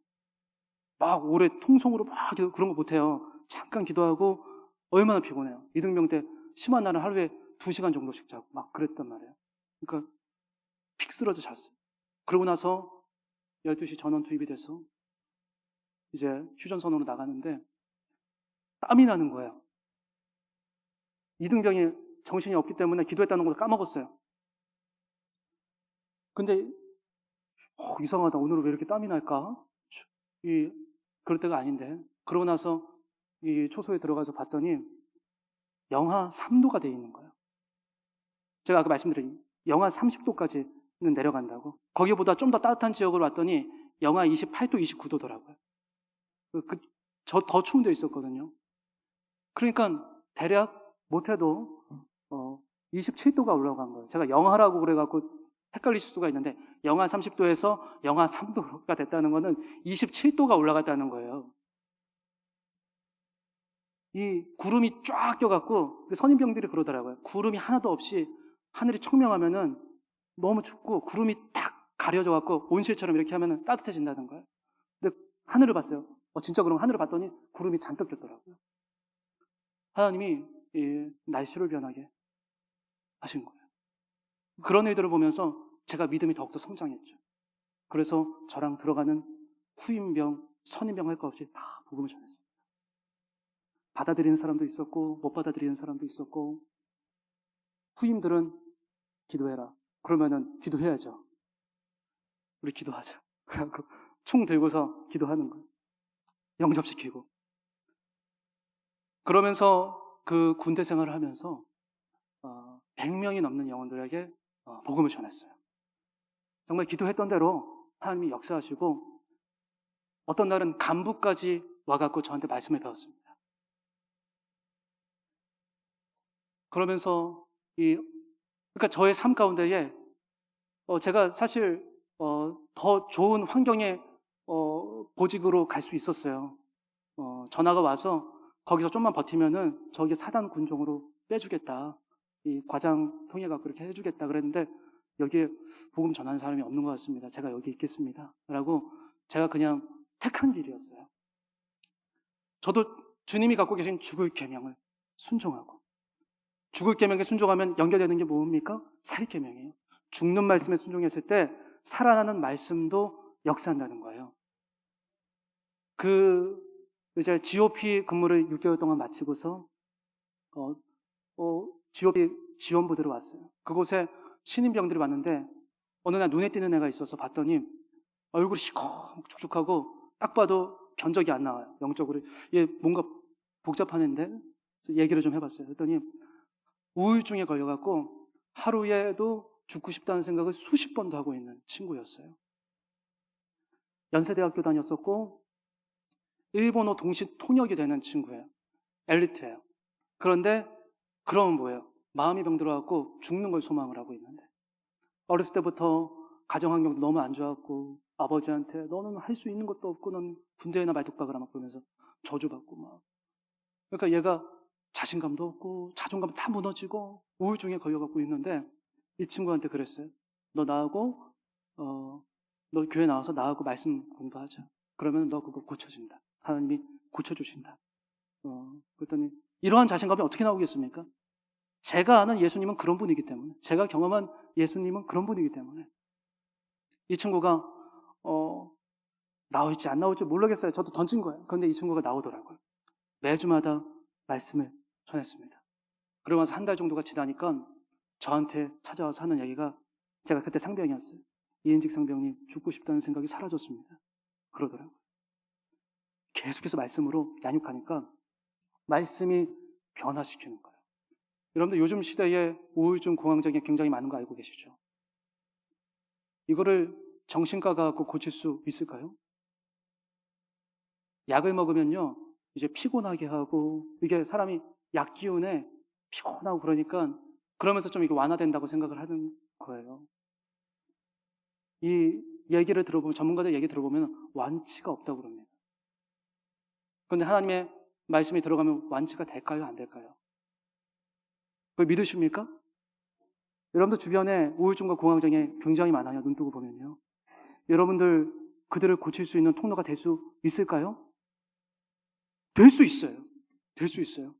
막 오래 통성으로 막 그런 거 못해요. 잠깐 기도하고 얼마나 피곤해요. 이등병 때 심한 날은 하루에 2시간 정도씩 자고 막 그랬단 말이에요. 그러니까 픽 쓰러져 잤어요. 그러고 나서 12시 전원 투입이 돼서 이제 휴전선으로 나가는데 땀이 나는 거예요. 이등병이 정신이 없기 때문에 기도했다는 걸 까먹었어요. 근데 이상하다. 오늘은 왜 이렇게 땀이 날까? 그럴 때가 아닌데. 그러고 나서 이 초소에 들어가서 봤더니 영하 3도가 돼 있는 거예요. 제가 아까 말씀드린 영하 30도까지는 내려간다고. 거기보다 좀 더 따뜻한 지역으로 왔더니 영하 28도, 29도더라고요. 저 더 추운 데 있었거든요. 그러니까 대략 못해도 27도가 올라간 거예요. 제가 영하라고 그래갖고 헷갈리실 수가 있는데 영하 30도에서 영하 3도가 됐다는 거는 27도가 올라갔다는 거예요. 이 구름이 쫙 껴갖고 선임병들이 그러더라고요. 구름이 하나도 없이 하늘이 청명하면은 너무 춥고 구름이 딱 가려져갖고 온실처럼 이렇게 하면은 따뜻해진다는 거예요. 근데 하늘을 봤어요. 진짜 그럼 하늘을 봤더니 구름이 잔뜩 꼈더라고요. 하나님이 날씨를 변하게 하신 거예요. 그런 일들을 보면서 제가 믿음이 더욱더 성장했죠. 그래서 저랑 들어가는 후임병, 선임병 할 거 없이 다 복음을 전했습니다. 받아들이는 사람도 있었고 못 받아들이는 사람도 있었고 후임들은 기도해라. 그러면은 기도해야죠. 우리 기도하자. 그래갖고 총 들고서 기도하는 거예요. 영접시키고. 그러면서 그 군대 생활을 하면서 100명이 넘는 영혼들에게 복음을 전했어요. 정말 기도했던 대로 하나님이 역사하시고 어떤 날은 간부까지 와갖고 저한테 말씀을 배웠습니다. 그러면서 그러니까 저의 삶 가운데에 제가 사실 더 좋은 환경의 보직으로 갈 수 있었어요. 전화가 와서 거기서 좀만 버티면은 저기 사단 군종으로 빼주겠다. 이 과장 통해갖고 그렇게 해주겠다 그랬는데 여기에 복음 전하는 사람이 없는 것 같습니다. 제가 여기 있겠습니다. 라고 제가 그냥 택한 길이었어요. 저도 주님이 갖고 계신 죽을 계명을 순종하고 죽을 계명에 순종하면 연결되는 게 뭡니까? 살 계명이에요. 죽는 말씀에 순종했을 때 살아나는 말씀도 역사한다는 거예요. 이제 GOP 근무를 6개월 동안 마치고서 GOP 지원부대로 왔어요. 그곳에 신임병들이 왔는데 어느 날 눈에 띄는 애가 있어서 봤더니 얼굴이 시커멓고 딱 봐도 견적이 안 나와요. 영적으로. 얘 뭔가 복잡한 애인데 얘기를 좀 해봤어요. 그랬더니 우울증에 걸려갖고 하루에도 죽고 싶다는 생각을 수십 번도 하고 있는 친구였어요. 연세대학교 다녔었고 일본어 동시 통역이 되는 친구예요. 엘리트예요. 그런데 그러면 뭐예요? 마음이 병들어갖고 죽는 걸 소망을 하고 있는데 어렸을 때부터 가정환경도 너무 안 좋았고 아버지한테 너는 할 수 있는 것도 없고 넌 군대에나 말뚝박으라 막 그러면서 저주받고 막 그러니까 얘가 자신감도 없고 자존감 다 무너지고 우울증에 걸려갖고 있는데 이 친구한테 그랬어요. 너 나하고 너 교회 나와서 나하고 말씀 공부하자. 그러면 너 그거 고쳐진다. 하나님이 고쳐주신다. 그랬더니 이러한 자신감이 어떻게 나오겠습니까? 제가 아는 예수님은 그런 분이기 때문에 제가 경험한 예수님은 그런 분이기 때문에 이 친구가 나올지 안 나올지 모르겠어요. 저도 던진 거예요. 그런데 이 친구가 나오더라고요. 매주마다 말씀을 전했습니다. 그러고 나서 한 달 정도가 지나니까 저한테 찾아와서 하는 얘기가, 제가 그때 상병이었어요. 이인직 상병님, 죽고 싶다는 생각이 사라졌습니다. 그러더라고요. 계속해서 말씀으로 양육하니까 말씀이 변화시키는 거예요. 여러분들 요즘 시대에 우울증, 공황장애 굉장히 많은 거 알고 계시죠? 이거를 정신과 가고 고칠 수 있을까요? 약을 먹으면요, 이제 피곤하게 하고, 이게 사람이 약 기운에 피곤하고 그러면서 좀 이게 완화된다고 생각을 하는 거예요. 이 얘기를 들어보면, 전문가들 얘기 들어보면 완치가 없다고 그럽니다. 그런데 하나님의 말씀이 들어가면 완치가 될까요? 안 될까요? 그걸 믿으십니까? 여러분들 주변에 우울증과 공황장애 굉장히 많아요. 눈 뜨고 보면요. 여러분들 그들을 고칠 수 있는 통로가 될 수 있을까요? 될 수 있어요. 될 수 있어요.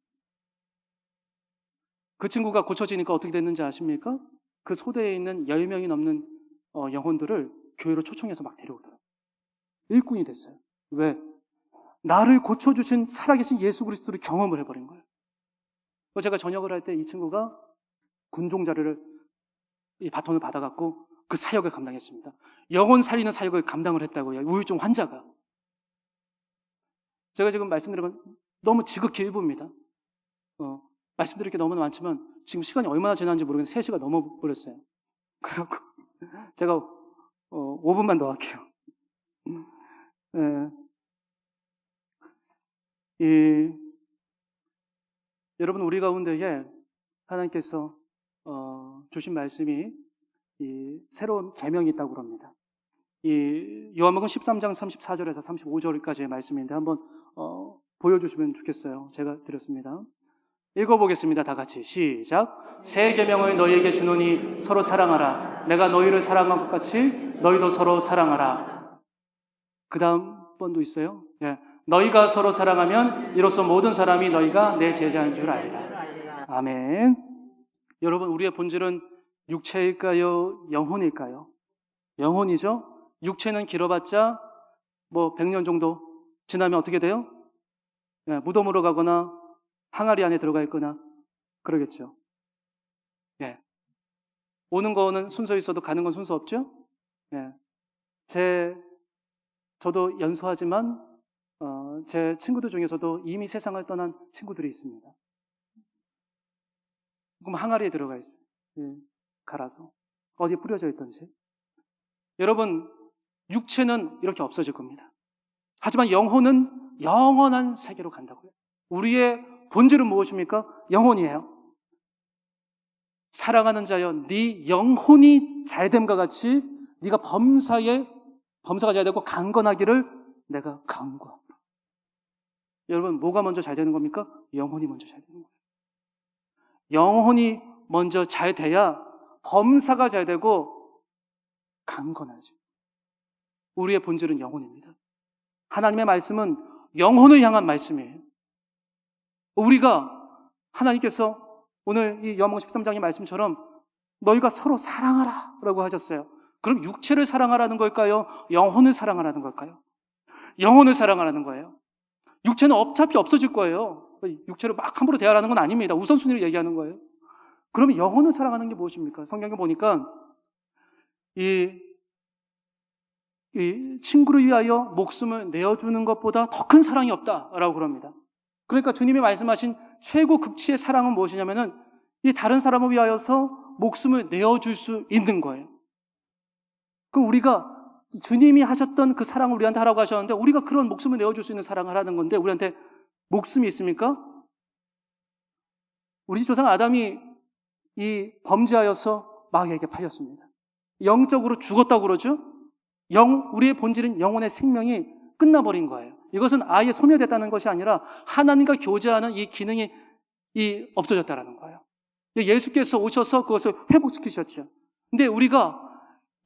그 친구가 고쳐지니까 어떻게 됐는지 아십니까? 그 소대에 있는 10명이 넘는 영혼들을 교회로 초청해서 막 데려오더라고요. 일꾼이 됐어요. 왜? 나를 고쳐주신 살아계신 예수 그리스도를 경험을 해버린 거예요. 제가 전역을 할 때 이 친구가 군종자료를, 이 바톤을 받아갖고 그 사역을 감당했습니다. 영혼 살리는 사역을 감당을 했다고요. 우울증 환자가. 제가 지금 말씀드리면 너무 지극히 일부입니다. 말씀드릴 게 너무나 많지만 지금 시간이 얼마나 지났는지 모르겠는데 3시가 넘어버렸어요. 그래갖고 제가 5분만 더 할게요. 여러분, 우리 가운데에 하나님께서 주신 말씀이 새로운 계명이 있다고 그럽니다. 요한복음 13장 34절에서 35절까지의 말씀인데 한번 보여주시면 좋겠어요. 제가 드렸습니다. 읽어보겠습니다. 다 같이 시작. 새 계명을 너희에게 주노니 서로 사랑하라. 내가 너희를 사랑한 것 같이 너희도 서로 사랑하라. 그 다음 번도 있어요. 예. 너희가 서로 사랑하면 이로써 모든 사람이 너희가 내 제자인 줄 알리라. 아멘. 여러분, 우리의 본질은 육체일까요? 영혼일까요? 영혼이죠. 육체는 길어봤자 100년 정도 지나면 어떻게 돼요? 예, 무덤으로 가거나 항아리 안에 들어가 있거나 그러겠죠. 예. 오는 거는 순서 있어도 가는 건 순서 없죠? 예. 저도 연소하지만 제 친구들 중에서도 이미 세상을 떠난 친구들이 있습니다. 그럼 항아리에 들어가 있어요. 예. 갈아서 어디에 뿌려져 있던지. 여러분, 육체는 이렇게 없어질 겁니다. 하지만 영혼은 영원한 세계로 간다고요. 우리의 본질은 무엇입니까? 영혼이에요. 사랑하는 자여, 네 영혼이 잘됨과 같이 네가 범사가 잘 되고 강건하기를 내가 간구하노라. 여러분, 뭐가 먼저 잘 되는 겁니까? 영혼이 먼저 잘 되는 거예요. 영혼이 먼저 잘 돼야 범사가 잘 되고 강건하죠. 우리의 본질은 영혼입니다. 하나님의 말씀은 영혼을 향한 말씀이에요. 우리가 하나님께서 오늘 이 요한복음 13장의 말씀처럼 너희가 서로 사랑하라 라고 하셨어요. 그럼 육체를 사랑하라는 걸까요? 영혼을 사랑하라는 걸까요? 영혼을 사랑하라는 거예요. 육체는 어차피 없어질 거예요. 육체를 막 함부로 대하라는 건 아닙니다. 우선순위를 얘기하는 거예요. 그러면 영혼을 사랑하는 게 무엇입니까? 성경에 보니까 이 친구를 위하여 목숨을 내어주는 것보다 더 큰 사랑이 없다라고 그럽니다. 그러니까 주님이 말씀하신 최고 극치의 사랑은 무엇이냐면은 이 다른 사람을 위하여서 목숨을 내어줄 수 있는 거예요. 그럼 우리가 주님이 하셨던 그 사랑을 우리한테 하라고 하셨는데 우리가 그런 목숨을 내어줄 수 있는 사랑을 하라는 건데 우리한테 목숨이 있습니까? 우리 집 조상 아담이 이 범죄하여서 마귀에게 팔렸습니다. 영적으로 죽었다고 그러죠? 우리의 본질은 영혼의 생명이 끝나버린 거예요. 이것은 아예 소멸됐다는 것이 아니라 하나님과 교제하는 이 기능이 없어졌다는 거예요. 예수께서 오셔서 그것을 회복시키셨죠. 근데 우리가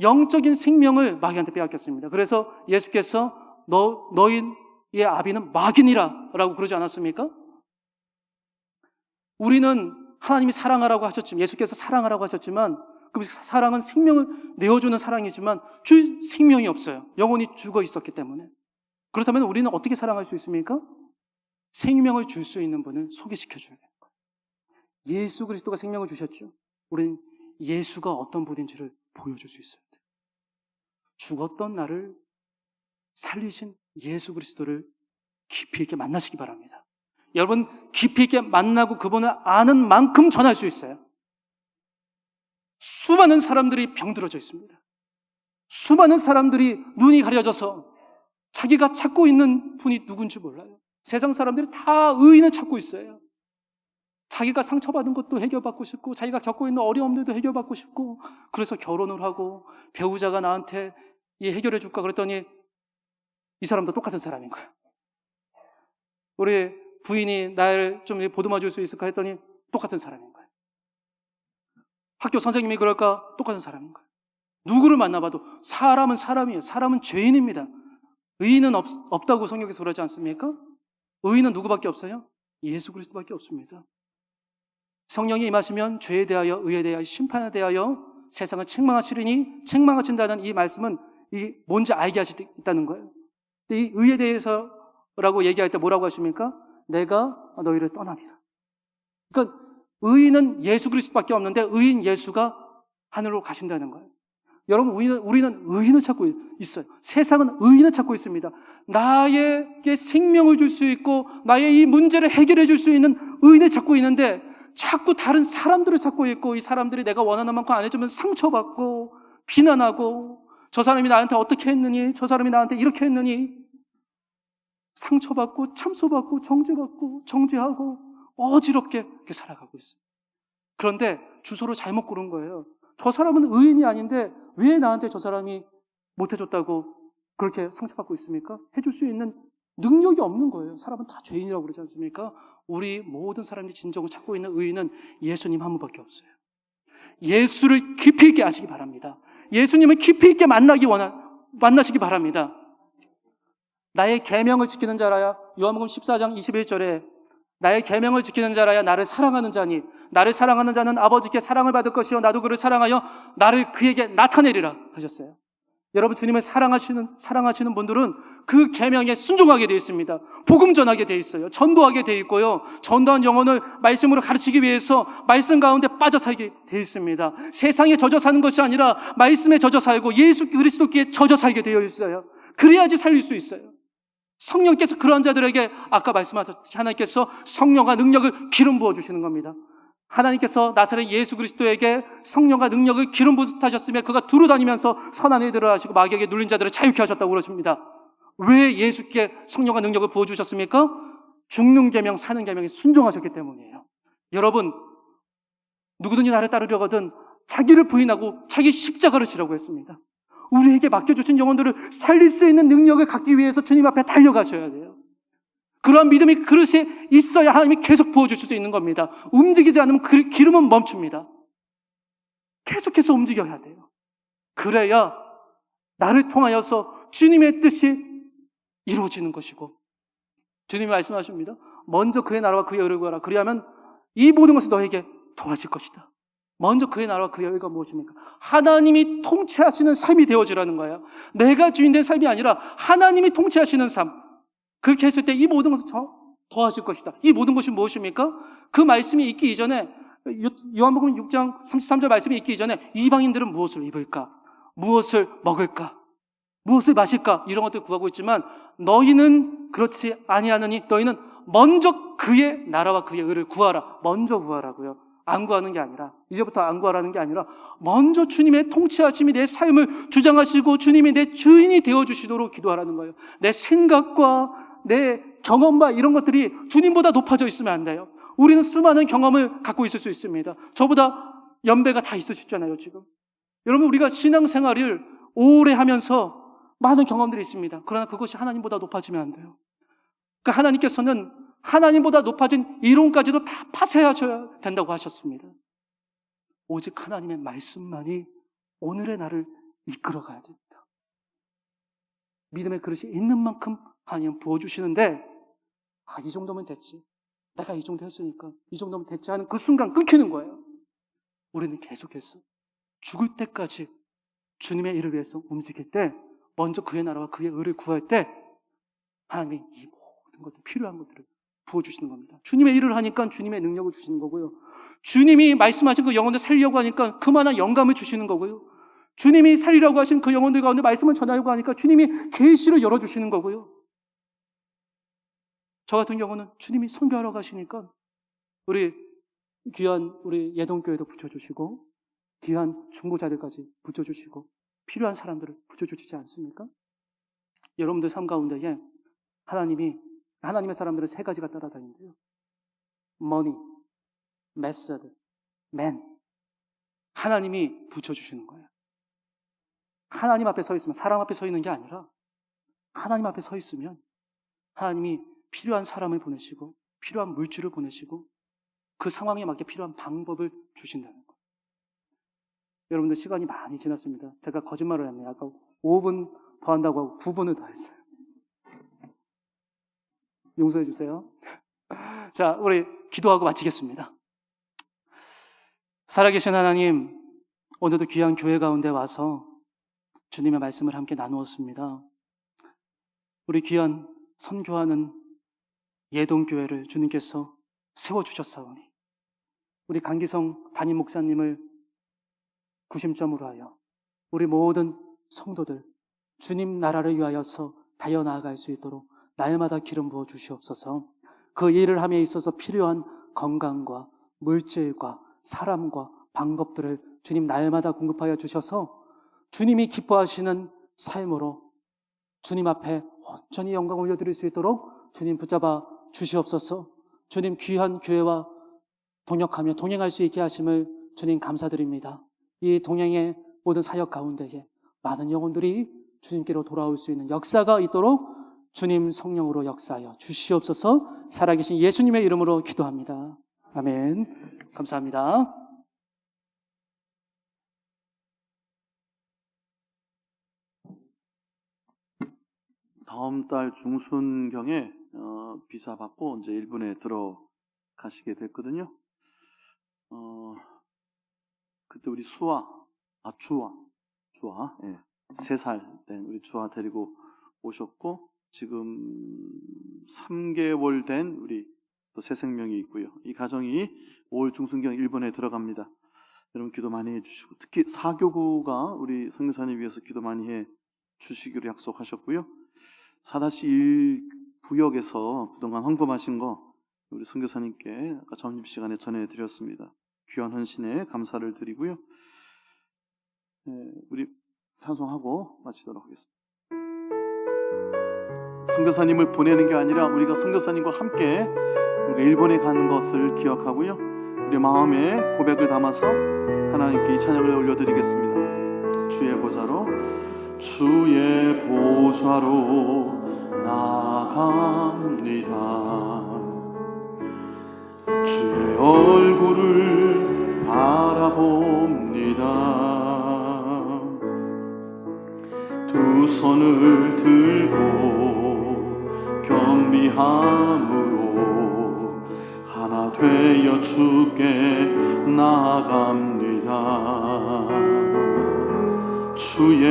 영적인 생명을 마귀한테 빼앗겼습니다. 그래서 예수께서 너희의 아비는 마귀니라 라고 그러지 않았습니까? 우리는 하나님이 사랑하라고 하셨지만, 예수께서 사랑하라고 하셨지만 그 사랑은 생명을 내어주는 사랑이지만 주 생명이 없어요. 영혼이 죽어 있었기 때문에. 그렇다면 우리는 어떻게 사랑할 수 있습니까? 생명을 줄 수 있는 분을 소개시켜줘야 돼요. 예수 그리스도가 생명을 주셨죠. 우리는 예수가 어떤 분인지를 보여줄 수 있어야 돼요. 죽었던 나를 살리신 예수 그리스도를 깊이 있게 만나시기 바랍니다. 여러분, 깊이 있게 만나고 그분을 아는 만큼 전할 수 있어요. 수많은 사람들이 병들어져 있습니다. 수많은 사람들이 눈이 가려져서 자기가 찾고 있는 분이 누군지 몰라요. 세상 사람들이 다 의인을 찾고 있어요. 자기가 상처받은 것도 해결받고 싶고, 자기가 겪고 있는 어려움들도 해결받고 싶고, 그래서 결혼을 하고 배우자가 나한테 이 해결해 줄까 그랬더니 이 사람도 똑같은 사람인 거예요. 우리 부인이 날 좀 보듬어 줄 수 있을까 했더니 똑같은 사람인 거예요. 학교 선생님이 그럴까? 똑같은 사람인 거예요. 누구를 만나봐도 사람은 사람이에요. 사람은 죄인입니다. 의인은 없다고 성경에서 그러지 않습니까? 의인은 누구밖에 없어요? 예수 그리스도밖에 없습니다. 성령이 임하시면 죄에 대하여, 의에 대하여, 심판에 대하여 세상을 책망하시리니, 책망하신다는 이 말씀은 이 뭔지 알게 하시다는 거예요. 이 의에 대해서라고 얘기할 때 뭐라고 하십니까? 내가 너희를 떠남이라. 그러니까 의인은 예수 그리스도밖에 없는데 의인 예수가 하늘로 가신다는 거예요. 여러분, 우리는 의인을 찾고 있어요. 세상은 의인을 찾고 있습니다. 나에게 생명을 줄 수 있고 나의 이 문제를 해결해 줄 수 있는 의인을 찾고 있는데 자꾸 다른 사람들을 찾고 있고, 이 사람들이 내가 원하는 만큼 안 해주면 상처받고 비난하고, 저 사람이 나한테 어떻게 했느니, 저 사람이 나한테 이렇게 했느니, 상처받고 참소받고 정죄받고 정죄하고 어지럽게 이렇게 살아가고 있어요. 그런데 주소를 잘못 고른 거예요. 저 사람은 의인이 아닌데 왜 나한테 저 사람이 못해줬다고 그렇게 상처받고 있습니까? 해줄 수 있는 능력이 없는 거예요. 사람은 다 죄인이라고 그러지 않습니까? 우리 모든 사람들이 진정을 찾고 있는 의인은 예수님 한 분밖에 없어요. 예수를 깊이 있게 아시기 바랍니다. 예수님을 깊이 있게 만나시기 바랍니다. 나의 계명을 지키는 자라야, 요한복음 14장 21절에 나의 계명을 지키는 자라야 나를 사랑하는 자니, 나를 사랑하는 자는 아버지께 사랑을 받을 것이요 나도 그를 사랑하여 나를 그에게 나타내리라 하셨어요. 여러분, 주님을 사랑하시는 분들은 그 계명에 순종하게 되어 있습니다. 복음 전하게 되어 있어요. 전도하게 되어 있고요. 전도한 영혼을 말씀으로 가르치기 위해서 말씀 가운데 빠져 살게 되어 있습니다. 세상에 젖어 사는 것이 아니라 말씀에 젖어 살고 예수 그리스도께 젖어 살게 되어 있어요. 그래야지 살릴 수 있어요. 성령께서 그러한 자들에게 아까 말씀하셨듯이 하나님께서 성령과 능력을 기름 부어주시는 겁니다. 하나님께서 나사렛 예수 그리스도에게 성령과 능력을 기름 부으셨으며 그가 두루 다니면서 선한 일들을 하시고 마귀에게 눌린 자들을 자유케 하셨다고 그러십니다. 왜 예수께 성령과 능력을 부어주셨습니까? 죽는 계명, 사는 계명에 순종하셨기 때문이에요. 여러분, 누구든지 나를 따르려거든 자기를 부인하고 자기 십자가를 지라고 했습니다. 우리에게 맡겨주신 영혼들을 살릴 수 있는 능력을 갖기 위해서 주님 앞에 달려가셔야 돼요. 그러한 믿음이 그릇이 있어야 하나님이 계속 부어주실 수 있는 겁니다. 움직이지 않으면 기름은 멈춥니다. 계속해서 움직여야 돼요. 그래야 나를 통하여서 주님의 뜻이 이루어지는 것이고, 주님이 말씀하십니다. 먼저 그의 나라와 그의 의를 구하라. 그리하면 이 모든 것을 너에게 도와질 것이다. 먼저 그의 나라와 그의 의가 무엇입니까? 하나님이 통치하시는 삶이 되어지라는 거예요. 내가 주인된 삶이 아니라 하나님이 통치하시는 삶. 그렇게 했을 때 이 모든 것을 도와줄 것이다. 이 모든 것이 무엇입니까? 그 말씀이 있기 이전에, 요한복음 6장 33절 말씀이 있기 이전에 이방인들은 무엇을 입을까? 무엇을 먹을까? 무엇을 마실까? 이런 것들 구하고 있지만 너희는 그렇지 아니하느니 너희는 먼저 그의 나라와 그의 의를 구하라. 먼저 구하라고요. 안 구하는 게 아니라, 이제부터 안 구하라는 게 아니라 먼저 주님의 통치하심이 내 삶을 주장하시고 주님이 내 주인이 되어주시도록 기도하라는 거예요. 내 생각과 내 경험과 이런 것들이 주님보다 높아져 있으면 안 돼요. 우리는 수많은 경험을 갖고 있을 수 있습니다. 저보다 연배가 다 있으시잖아요, 지금. 여러분, 우리가 신앙생활을 오래 하면서 많은 경험들이 있습니다. 그러나 그것이 하나님보다 높아지면 안 돼요. 그러니까 하나님께서는 하나님보다 높아진 이론까지도 다 파쇄하셔야 된다고 하셨습니다. 오직 하나님의 말씀만이 오늘의 나를 이끌어가야 됩니다. 믿음의 그릇이 있는 만큼 하나님은 부어주시는데, 이 정도면 됐지. 내가 이 정도 했으니까 이 정도면 됐지 하는 그 순간 끊기는 거예요. 우리는 계속해서 죽을 때까지 주님의 일을 위해서 움직일 때, 먼저 그의 나라와 그의 의를 구할 때 하나님이 이 모든 것들, 필요한 것들을 부어주시는 겁니다. 주님의 일을 하니까 주님의 능력을 주시는 거고요. 주님이 말씀하신 그 영혼을 살리려고 하니까 그만한 영감을 주시는 거고요. 주님이 살리라고 하신 그 영혼들 가운데 말씀을 전하려고 하니까 주님이 계시를 열어주시는 거고요. 저 같은 경우는 주님이 선교하러 가시니까 우리 귀한 우리 예동교회도 붙여주시고 귀한 중보자들까지 붙여주시고 필요한 사람들을 붙여주시지 않습니까? 여러분들 삶 가운데에 하나님의 사람들은 세 가지가 따라다니는데요. money, method, man. 하나님이 붙여주시는 거예요. 하나님 앞에 서 있으면, 사람 앞에 서 있는 게 아니라 하나님 앞에 서 있으면 하나님이 필요한 사람을 보내시고 필요한 물질을 보내시고 그 상황에 맞게 필요한 방법을 주신다는 거예요. 여러분들 시간이 많이 지났습니다. 제가 거짓말을 했네요. 아까 5분 더 한다고 하고 9분을 더 했어요. 용서해 주세요. 자, 우리 기도하고 마치겠습니다. 살아계신 하나님, 오늘도 귀한 교회 가운데 와서 주님의 말씀을 함께 나누었습니다. 우리 귀한 선교하는 예동교회를 주님께서 세워주셨사오니 우리 강기성 담임 목사님을 구심점으로 하여 우리 모든 성도들 주님 나라를 위하여서 달려 나아갈 수 있도록 날마다 기름 부어 주시옵소서. 그 일을 함에 있어서 필요한 건강과 물질과 사람과 방법들을 주님 날마다 공급하여 주셔서 주님이 기뻐하시는 삶으로 주님 앞에 온전히 영광 올려드릴 수 있도록 주님 붙잡아 주시옵소서. 주님 귀한 교회와 동역하며 동행할 수 있게 하심을 주님 감사드립니다. 이 동행의 모든 사역 가운데에 많은 영혼들이 주님께로 돌아올 수 있는 역사가 있도록 주님 성령으로 역사하여 주시옵소서. 살아계신 예수님의 이름으로 기도합니다. 아멘. 감사합니다. 다음 달 중순경에 비자 받고 이제 일본에 들어가시게 됐거든요. 그때 우리 주아, 예, 3살 된 우리 주아 데리고 오셨고, 지금 3개월 된 우리 또 새 생명이 있고요. 이 가정이 5월 중순경 일본에 들어갑니다. 여러분 기도 많이 해주시고, 특히 사교구가 우리 선교사님 위해서 기도 많이 해 주시기로 약속하셨고요. 4-1 구역에서 그동안 헌금하신 거 우리 선교사님께 아까 점심시간에 전해드렸습니다. 귀한 헌신에 감사를 드리고요. 우리 찬송하고 마치도록 하겠습니다. 선교사님을 보내는 게 아니라 우리가 선교사님과 함께 우리가 일본에 가는 것을 기억하고요. 우리 마음에 고백을 담아서 하나님께 이 찬양을 올려드리겠습니다. 주의 보좌로 나아갑니다. 주의 얼굴을 바라봅니다. 두 손을 들고 겸비함으로 하나 되어 주께 나아갑니다. 주의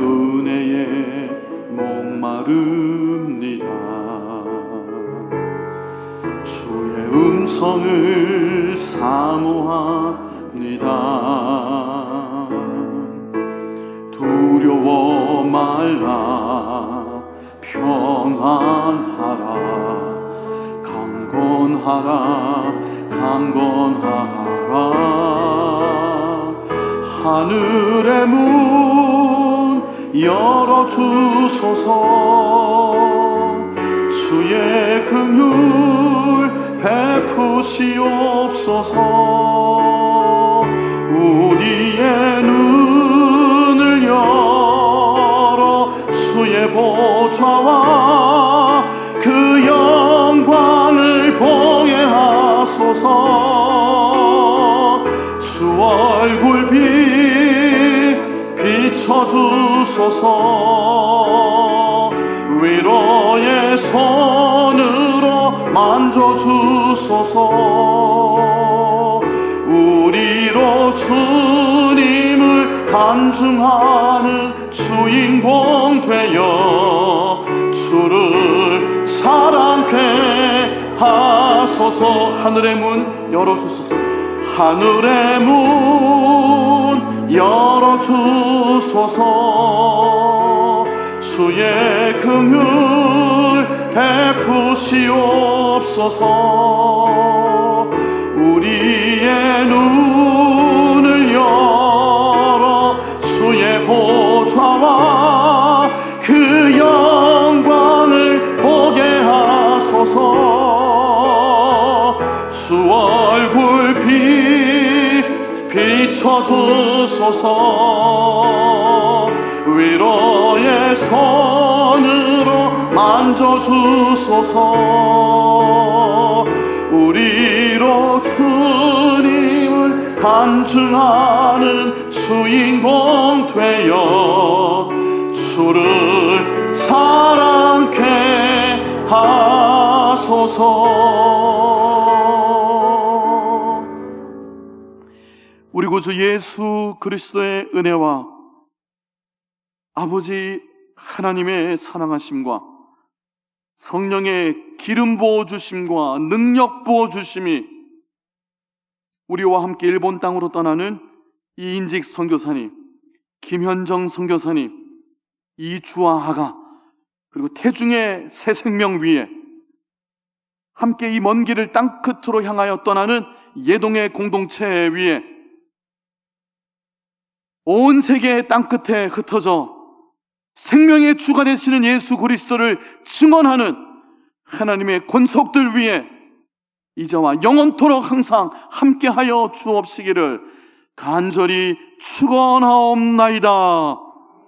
은혜에 목마릅니다. 주의 음성을 사모합니다. 두려워 말라 평안하라 강건하라 하늘의 문 열어주소서. 주의 긍휼 베푸시옵소서. 우리의 눈을 열어 주의 보좌와 그 영광을 보게 하소서. 주 얼굴 비춰주소서. 위로의 손으로 만져주소서. 우리로 주님을 간증하는 주인공 되어 주를 자랑케 하소서. 하늘의 문 열어주소서. 하늘의 문 열어주소서. 주의 긍휼 베푸시옵소서. 우리의 눈을 열어 주의 보좌와 그 영광을 보게 하소서. 주 얼굴 비춰주소서. 위로의 손으로 만져주소서. 우리로 주님을 간증하는 주인공 되어 주를 자랑케 하소서. 우리 구주 예수 그리스도의 은혜와 아버지 하나님의 사랑하심과 성령의 기름 부어주심과 능력 부어주심이 우리와 함께 일본 땅으로 떠나는 이인직 선교사님, 김현정 선교사님, 이주아 아가, 그리고 태중의 새 생명 위에 함께 이 먼 길을 땅끝으로 향하여 떠나는 예동의 공동체 위에 온 세계의 땅끝에 흩어져 생명의 주가 되시는 예수 그리스도를 증언하는 하나님의 권속들 위에 이제와 영원토록 항상 함께하여 주옵시기를 간절히 축원하옵나이다.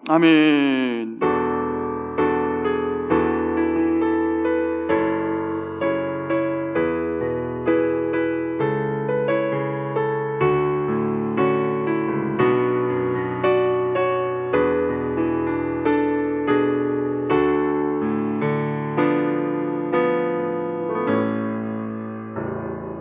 아멘.